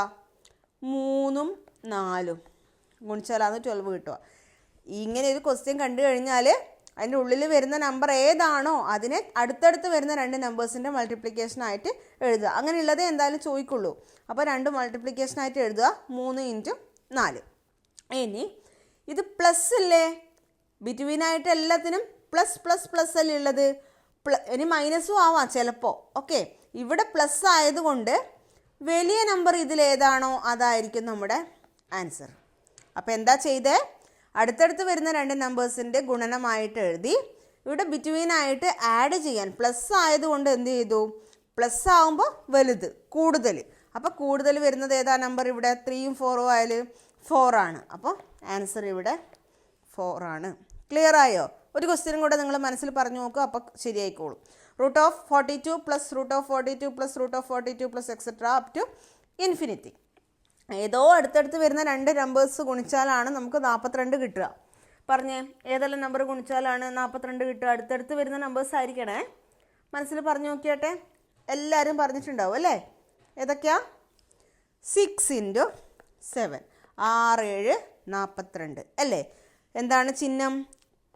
3ഉം 4ഉം ഗുണിച്ചാലാണ് 12 കിട്ടുക. ഇങ്ങനെ ഒരു ക്വസ്റ്റ്യൻ കണ്ടു കഴിഞ്ഞാൽ അതിൻ്റെ ഉള്ളിൽ വരുന്ന നമ്പർ ഏതാണോ അതിനെ അടുത്തടുത്ത് വരുന്ന 2 നമ്പേഴ്സിൻ്റെ മൾട്ടിപ്ലിക്കേഷൻ ആയിട്ട് എഴുതുക. അങ്ങനെയുള്ളതേ എന്തായാലും ചോദിക്കുള്ളൂ. അപ്പോൾ 2 മൾട്ടിപ്ലിക്കേഷൻ ആയിട്ട് എഴുതുക. 3 × 4. ഇനി ഇത് പ്ലസ് അല്ലേ? ബിറ്റ്വീൻ ആയിട്ട് എല്ലാത്തിനും പ്ലസ് അല്ലേ ഉള്ളത്? ഇനി മൈനസും ആവാം ചിലപ്പോൾ. ഓക്കെ, ഇവിടെ പ്ലസ് ആയതുകൊണ്ട് വലിയ നമ്പർ ഇതിലേതാണോ അതായിരിക്കും നമ്മുടെ ആൻസർ. അപ്പോൾ എന്താ ചെയ്തേ? അടുത്തടുത്ത് വരുന്ന 2 നമ്പേഴ്സിൻ്റെ ഗുണനമായിട്ട് എഴുതി. ഇവിടെ ബിറ്റ്വീൻ ആയിട്ട് ആഡ് ചെയ്യാൻ പ്ലസ് ആയതുകൊണ്ട് എന്ത് ചെയ്തു? പ്ലസ് ആകുമ്പോൾ വലുത് കൂടുതൽ. അപ്പോൾ കൂടുതൽ വരുന്നത് ഏതാ നമ്പർ? ഇവിടെ 3ഉം 4ഉം ആയാൽ 4 ആണ്. അപ്പോൾ ആൻസർ ഇവിടെ 4 ആണ്. ക്ലിയർ ആയോ? ഒരു ക്വസ്റ്റ്യനും കൂടെ നിങ്ങൾ മനസ്സിൽ പറഞ്ഞു നോക്കുക, അപ്പോൾ ശരിയായിക്കോളും. Root of 42 plus etcetera up to infinity. ഏതോ അടുത്തടുത്ത് വരുന്ന 2 നമ്പേഴ്സ് ഗുണിച്ചാലാണ് നമുക്ക് 42 കിട്ടുക. പറഞ്ഞേ, ഏതെല്ലാം നമ്പർ ഗുണിച്ചാലാണ് 42 കിട്ടുക? അടുത്തടുത്ത് വരുന്ന നമ്പേഴ്സ് ആയിരിക്കണേ. മനസ്സിൽ പറഞ്ഞു നോക്കിയാട്ടെ. എല്ലാവരും പറഞ്ഞിട്ടുണ്ടാവും അല്ലേ? ഏതൊക്കെയാ? 6 × 7 6 7 42 അല്ലേ? എന്താണ് ചിഹ്നം?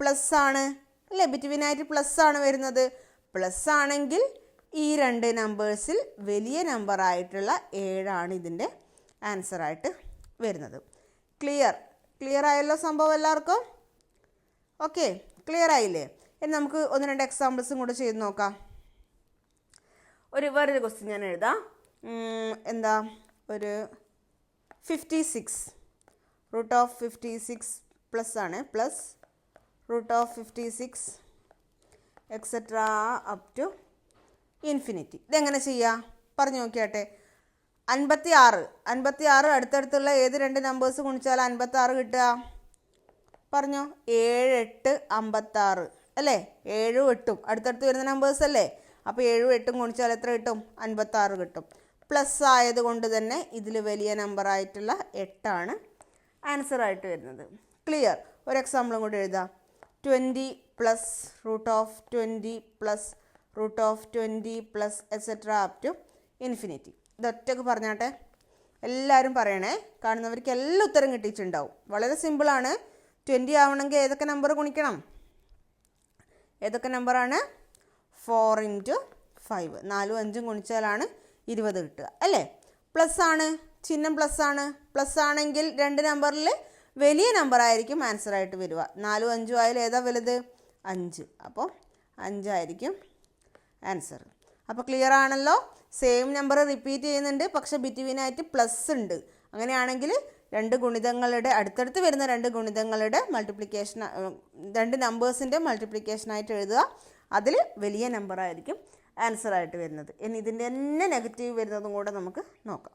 പ്ലസ് ആണ് അല്ലേ? ബിറ്റ്വീൻ ആയിട്ട് പ്ലസ് ആണ് വരുന്നത്. പ്ലസ് ആണെങ്കിൽ ഈ 2 നമ്പേഴ്സിൽ വലിയ നമ്പറായിട്ടുള്ള 7 ആണ് ഇതിൻ്റെ ആൻസറായിട്ട് വരുന്നത്. ക്ലിയർ ആയല്ലോ സംഭവം എല്ലാവർക്കും? ഓക്കെ, ക്ലിയർ ആയില്ലേ? ഇനി നമുക്ക് 1-2 എക്സാമ്പിൾസും കൂടെ ചെയ്ത് നോക്കാം. വേറൊരു ക്വസ്റ്റ്യൻ ഞാൻ എഴുതാം. എന്താ? ഒരു 56 റൂട്ട് ഓഫ് 56 പ്ലസ് ആണ്, plus root of 56 etcetera up to infinity. ഇതെങ്ങനെ ചെയ്യുക? പറഞ്ഞു നോക്കിയാട്ടെ. 56 അടുത്തടുത്തുള്ള ഏത് 2 നമ്പേഴ്സ് ഗുണിച്ചാൽ 56 കിട്ടുക? പറഞ്ഞോ. 7 8 56 അല്ലേ? 7ഉം 8ഉം അടുത്തടുത്ത് വരുന്ന നമ്പേഴ്സ് അല്ലേ? അപ്പോൾ 7ഉം 8ഉം ഗുണിച്ചാൽ എത്ര കിട്ടും? 56 കിട്ടും. പ്ലസ് ആയതുകൊണ്ട് തന്നെ ഇതിൽ വലിയ നമ്പറായിട്ടുള്ള 8 ആണ് ആൻസറായിട്ട് വരുന്നത്. ക്ലിയർ? ഒരു എക്സാമ്പിളും കൂടി എഴുതാം. 20 plus root of 20 plus root of 20 plus etcetera up to infinity. ഇതൊറ്റക്ക് പറഞ്ഞാട്ടെ, എല്ലാവരും പറയണേ. കാണുന്നവർക്ക് എല്ലാം ഉത്തരം കിട്ടിയിട്ടുണ്ടാവും. വളരെ സിമ്പിളാണ്. 20 ആവണമെങ്കിൽ ഏതൊക്കെ നമ്പർ ഗുണിക്കണം? ഏതൊക്കെ നമ്പറാണ്? 4 × 5 4ഉം 5ഉം ഗുണിച്ചാലാണ് 20 കിട്ടുക അല്ലേ? പ്ലസ് ആണ്, ചിഹ്നം പ്ലസ് ആണ്. പ്ലസ് ആണെങ്കിൽ രണ്ട് നമ്പറിൽ വലിയ നമ്പർ ആയിരിക്കും ആൻസർ ആയിട്ട് വരിക. 4ഉം 5ഉം ആയാലും ഏതാ വലുത്? 5. അപ്പോൾ 5 ആയിരിക്കും ആൻസർ. അപ്പോൾ ക്ലിയർ ആണല്ലോ. സെയിം നമ്പർ റിപ്പീറ്റ് ചെയ്യുന്നുണ്ട്, പക്ഷെ ബിറ്റ്വീനായിട്ട് പ്ലസ് ഉണ്ട്. അങ്ങനെയാണെങ്കിൽ അടുത്തടുത്ത് വരുന്ന രണ്ട് ഗുണിതങ്ങളുടെ മൾട്ടിപ്ലിക്കേഷൻ, രണ്ട് നമ്പേഴ്സിൻ്റെ മൾട്ടിപ്ലിക്കേഷനായിട്ട് എഴുതുക. അതിൽ വലിയ നമ്പർ ആയിരിക്കും ആൻസർ ആയിട്ട് വരുന്നത്. ഇനി ഇതിൻ്റെ തന്നെ നെഗറ്റീവ് വരുന്നതും കൂടെ നമുക്ക് നോക്കാം.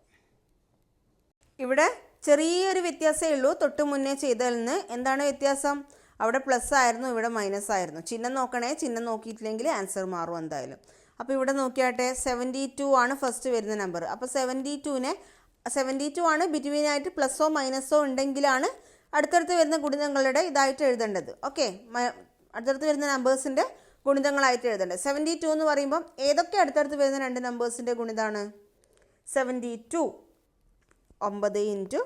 ഇവിടെ ചെറിയൊരു വ്യത്യാസമേ ഉള്ളൂ തൊട്ട് മുന്നേ ചെയ്തതിൽ നിന്ന്. എന്താണ് വ്യത്യാസം? അവിടെ പ്ലസ് ആയിരുന്നു, ഇവിടെ മൈനസ് ആയിരുന്നു. ചിഹ്നം നോക്കണേ, ചിഹ്നം നോക്കിയിട്ടില്ലെങ്കിൽ ആൻസർ മാറും എന്തായാലും. അപ്പോൾ ഇവിടെ നോക്കിയാട്ടെ, 72 ആണ് ഫസ്റ്റ് വരുന്ന നമ്പർ. അപ്പോൾ 72 ആണ് ബിറ്റ്വീനായിട്ട് പ്ലസ്സോ മൈനസോ ഉണ്ടെങ്കിലാണ് അടുത്തടുത്ത് വരുന്ന ഗുണിതങ്ങളുടെ ഇതായിട്ട് എഴുതേണ്ടത്. ഓക്കെ, അടുത്തടുത്ത് വരുന്ന നമ്പേഴ്സിൻ്റെ ഗുണിതങ്ങളായിട്ട് എഴുതേണ്ടത്. 72 എന്ന് പറയുമ്പം ഏതൊക്കെ അടുത്തടുത്ത് വരുന്ന രണ്ട് നമ്പേഴ്സിൻ്റെ ഗുണിതമാണ്? 72 9 ×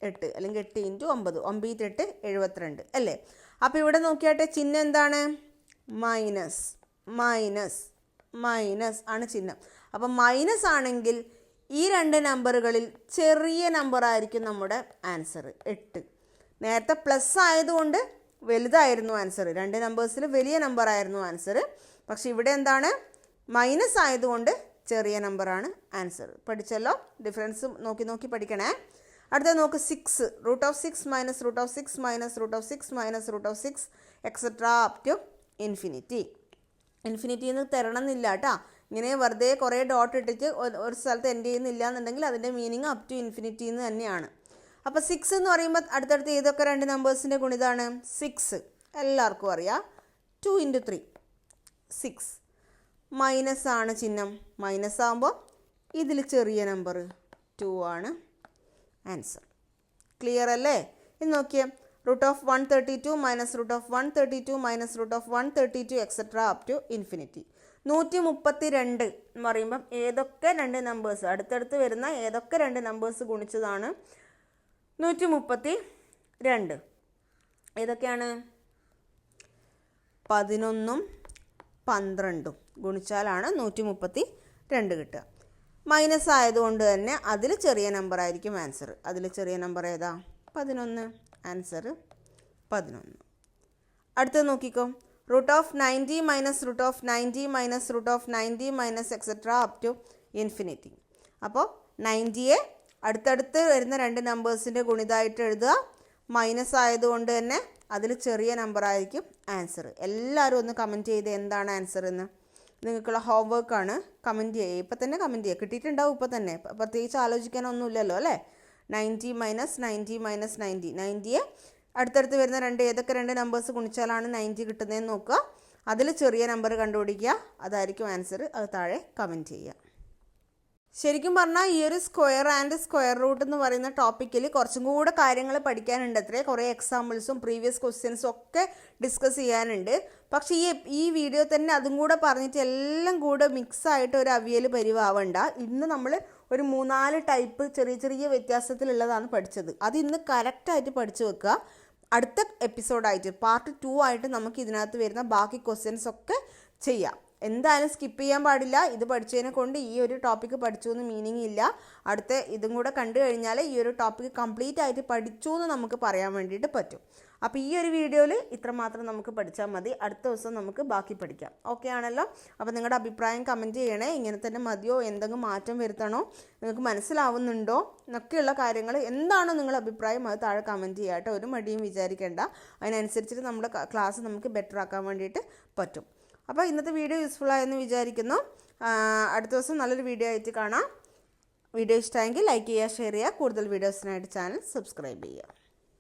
8 അല്ലെങ്കിൽ 8 × 9, 9 × 8 72 അല്ലേ? അപ്പോൾ ഇവിടെ നോക്കിയാട്ടെ, ചിഹ്നം എന്താണ്? മൈനസ് ആണ് ചിഹ്നം. അപ്പം മൈനസ് ആണെങ്കിൽ ഈ രണ്ട് നമ്പറുകളിൽ ചെറിയ നമ്പർ ആയിരിക്കും നമ്മുടെ ആൻസർ 8. നേരത്തെ പ്ലസ് ആയതുകൊണ്ട് വലുതായിരുന്നു ആൻസർ, രണ്ട് നമ്പേഴ്സിൽ വലിയ നമ്പർ ആയിരുന്നു ആൻസർ. പക്ഷെ ഇവിടെ എന്താണ്? മൈനസ് ആയതുകൊണ്ട് ചെറിയ നമ്പറാണ് ആൻസർ. പഠിച്ചല്ലോ, ഡിഫറൻസ് നോക്കി പഠിക്കണേ. അടുത്തത് നോക്ക്, 6 √6 - √6 - √6 - √6 എക്സെട്രാ അപ് ടു ഇൻഫിനിറ്റി. ഇൻഫിനിറ്റിന്ന് തരണമെന്നില്ല കേട്ടോ. ഇങ്ങനെ വെറുതെ കുറേ ഡോട്ട് ഇട്ടിട്ട് ഒരു സ്ഥലത്ത് എൻഡ് ചെയ്യുന്നില്ല എന്നുണ്ടെങ്കിൽ അതിൻ്റെ മീനിങ് അപ് ടു ഇൻഫിനിറ്റി എന്ന് തന്നെയാണ്. അപ്പോൾ 6 എന്ന് പറയുമ്പോൾ അടുത്തടുത്ത് ഏതൊക്കെ രണ്ട് നമ്പേഴ്സിൻ്റെ ഗുണിതാണ്? 6 എല്ലാവർക്കും അറിയാം. 2 × 3 6. മൈനസ് ആണ് ചിഹ്നം. മൈനസ് ആകുമ്പോൾ ഇതിൽ ചെറിയ നമ്പർ 2 ആണ് ആൻസർ. ക്ലിയർ അല്ലേ? ഇത് നോക്കിയേ, √132 - √132 - √132 എക്സെട്രാ അപ് ടു ഇൻഫിനിറ്റി. 132 എന്ന് പറയുമ്പം ഏതൊക്കെ രണ്ട് നമ്പേഴ്സ്, അടുത്തടുത്ത് വരുന്ന ഏതൊക്കെ രണ്ട് നമ്പേഴ്സ് ഗുണിച്ചതാണ് 132? ഏതൊക്കെയാണ്? 11ഉം 12ഉം ഗുണിച്ചാലാണ് 132 കിട്ടുക. മൈനസ് ആയതുകൊണ്ട് തന്നെ അതിൽ ചെറിയ നമ്പർ ആയിരിക്കും ആൻസർ. അതിൽ ചെറിയ നമ്പർ ഏതാ? 11. ആൻസർ 11. അടുത്തത് നോക്കിക്കോ, √90 - √90 - എക്സെട്രാ അപ് ടു ഇൻഫിനിറ്റി. അപ്പോൾ 90യെ അടുത്തടുത്ത് വരുന്ന രണ്ട് നമ്പേഴ്സിൻ്റെ ഗുണിതമായിട്ട് എഴുതുക. മൈനസ് ആയതുകൊണ്ട് തന്നെ അതിൽ ചെറിയ നമ്പർ ആയിരിക്കും ആൻസർ. എല്ലാവരും ഒന്ന് കമൻറ്റ് ചെയ്ത് എന്താണ് ആൻസർ എന്ന്. നിങ്ങൾക്കുള്ള ഹോംവർക്കാണ്, കമൻറ്റ് ചെയ്യുക. ഇപ്പം തന്നെ കമൻറ്റ് ചെയ്യുക, കിട്ടിയിട്ടുണ്ടാവും ഇപ്പം തന്നെ, പ്രത്യേകിച്ച് ആലോചിക്കാനൊന്നുമില്ലല്ലോ അല്ലേ? 90 - 90 - 90. 90യെ അടുത്തടുത്ത് വരുന്ന ഏതൊക്കെ രണ്ട് നമ്പേഴ്സ് ഗുണിച്ചാലാണ് 90 കിട്ടുന്നതെന്ന് നോക്കുക. അതിൽ ചെറിയ നമ്പർ കണ്ടുപിടിക്കുക, അതായിരിക്കും ആൻസർ. അത് താഴെ കമൻറ്റ് ചെയ്യുക. ശരിക്കും പറഞ്ഞാൽ ഈ ഒരു സ്ക്വയർ ആൻഡ് സ്ക്വയർ റൂട്ട് എന്ന് പറയുന്ന ടോപ്പിക്കിൽ കുറച്ചും കൂടെ കാര്യങ്ങൾ പഠിക്കാനുണ്ട്. അത്രേ കുറേ എക്സാമ്പിൾസും പ്രീവിയസ് ക്വസ്റ്റ്യൻസും ഒക്കെ ഡിസ്കസ് ചെയ്യാനുണ്ട്. പക്ഷേ ഈ വീഡിയോ തന്നെ അതും കൂടെ പറഞ്ഞിട്ട് എല്ലാം കൂടെ മിക്സായിട്ട് ഒരു അവിയൽ പരിവാവണ്ട. ഇന്ന് നമ്മൾ ഒരു 3-4 ടൈപ്പ് ചെറിയ വ്യത്യാസത്തിലുള്ളതാണ് പഠിച്ചത്. അത് ഇന്ന് കറക്റ്റായിട്ട് പഠിച്ചു വെക്കുക. അടുത്ത എപ്പിസോഡായിട്ട് പാർട്ട് 2 ആയിട്ട് നമുക്ക് ഇതിനകത്ത് വരുന്ന ബാക്കി ക്വസ്റ്റ്യൻസ് ഒക്കെ ചെയ്യാം. എന്തായാലും സ്കിപ്പ് ചെയ്യാൻ പാടില്ല. ഇത് പഠിച്ചതിനെ കൊണ്ട് ഈ ഒരു ടോപ്പിക്ക് പഠിച്ചു എന്ന് മീനിങ് ഇല്ല. അടുത്ത ഇതും കൂടെ കണ്ടു കഴിഞ്ഞാൽ ഈ ഒരു ടോപ്പിക്ക് കംപ്ലീറ്റ് ആയിട്ട് പഠിച്ചു എന്ന് നമുക്ക് പറയാൻ വേണ്ടിയിട്ട് പറ്റും. അപ്പോൾ ഈ ഒരു വീഡിയോയിൽ ഇത്രമാത്രം നമുക്ക് പഠിച്ചാൽ മതി. അടുത്ത ദിവസം നമുക്ക് ബാക്കി പഠിക്കാം. ഓക്കെ ആണല്ലോ? അപ്പോൾ നിങ്ങളുടെ അഭിപ്രായം കമൻറ്റ് ചെയ്യണേ. ഇങ്ങനെ തന്നെ മതിയോ, എന്തെങ്കിലും മാറ്റം വരുത്തണോ, നിങ്ങൾക്ക് മനസ്സിലാവുന്നുണ്ടോ എന്നൊക്കെയുള്ള കാര്യങ്ങൾ എന്താണോ നിങ്ങളുടെ അഭിപ്രായം അത് താഴെ കമൻറ്റ് ചെയ്യുക കേട്ടോ. ഒരു മടിയും വിചാരിക്കേണ്ട. അതിനനുസരിച്ചിട്ട് നമ്മുടെ ക്ലാസ് നമുക്ക് ബെറ്റർ ആക്കാൻ വേണ്ടിയിട്ട് പറ്റും. അപ്പോൾ ഇന്നത്തെ വീഡിയോ യൂസ്ഫുൾ ആയെന്ന് വിചാരിക്കുന്നു. അടുത്ത ദിവസം നല്ലൊരു വീഡിയോ ആയിട്ട് കാണാം. വീഡിയോ ഇഷ്ടമായെങ്കിൽ ലൈക്ക് ചെയ്യുക, ഷെയർ ചെയ്യുക. കൂടുതൽ വീഡിയോസിനായിട്ട് ചാനൽ സബ്സ്ക്രൈബ് ചെയ്യുക.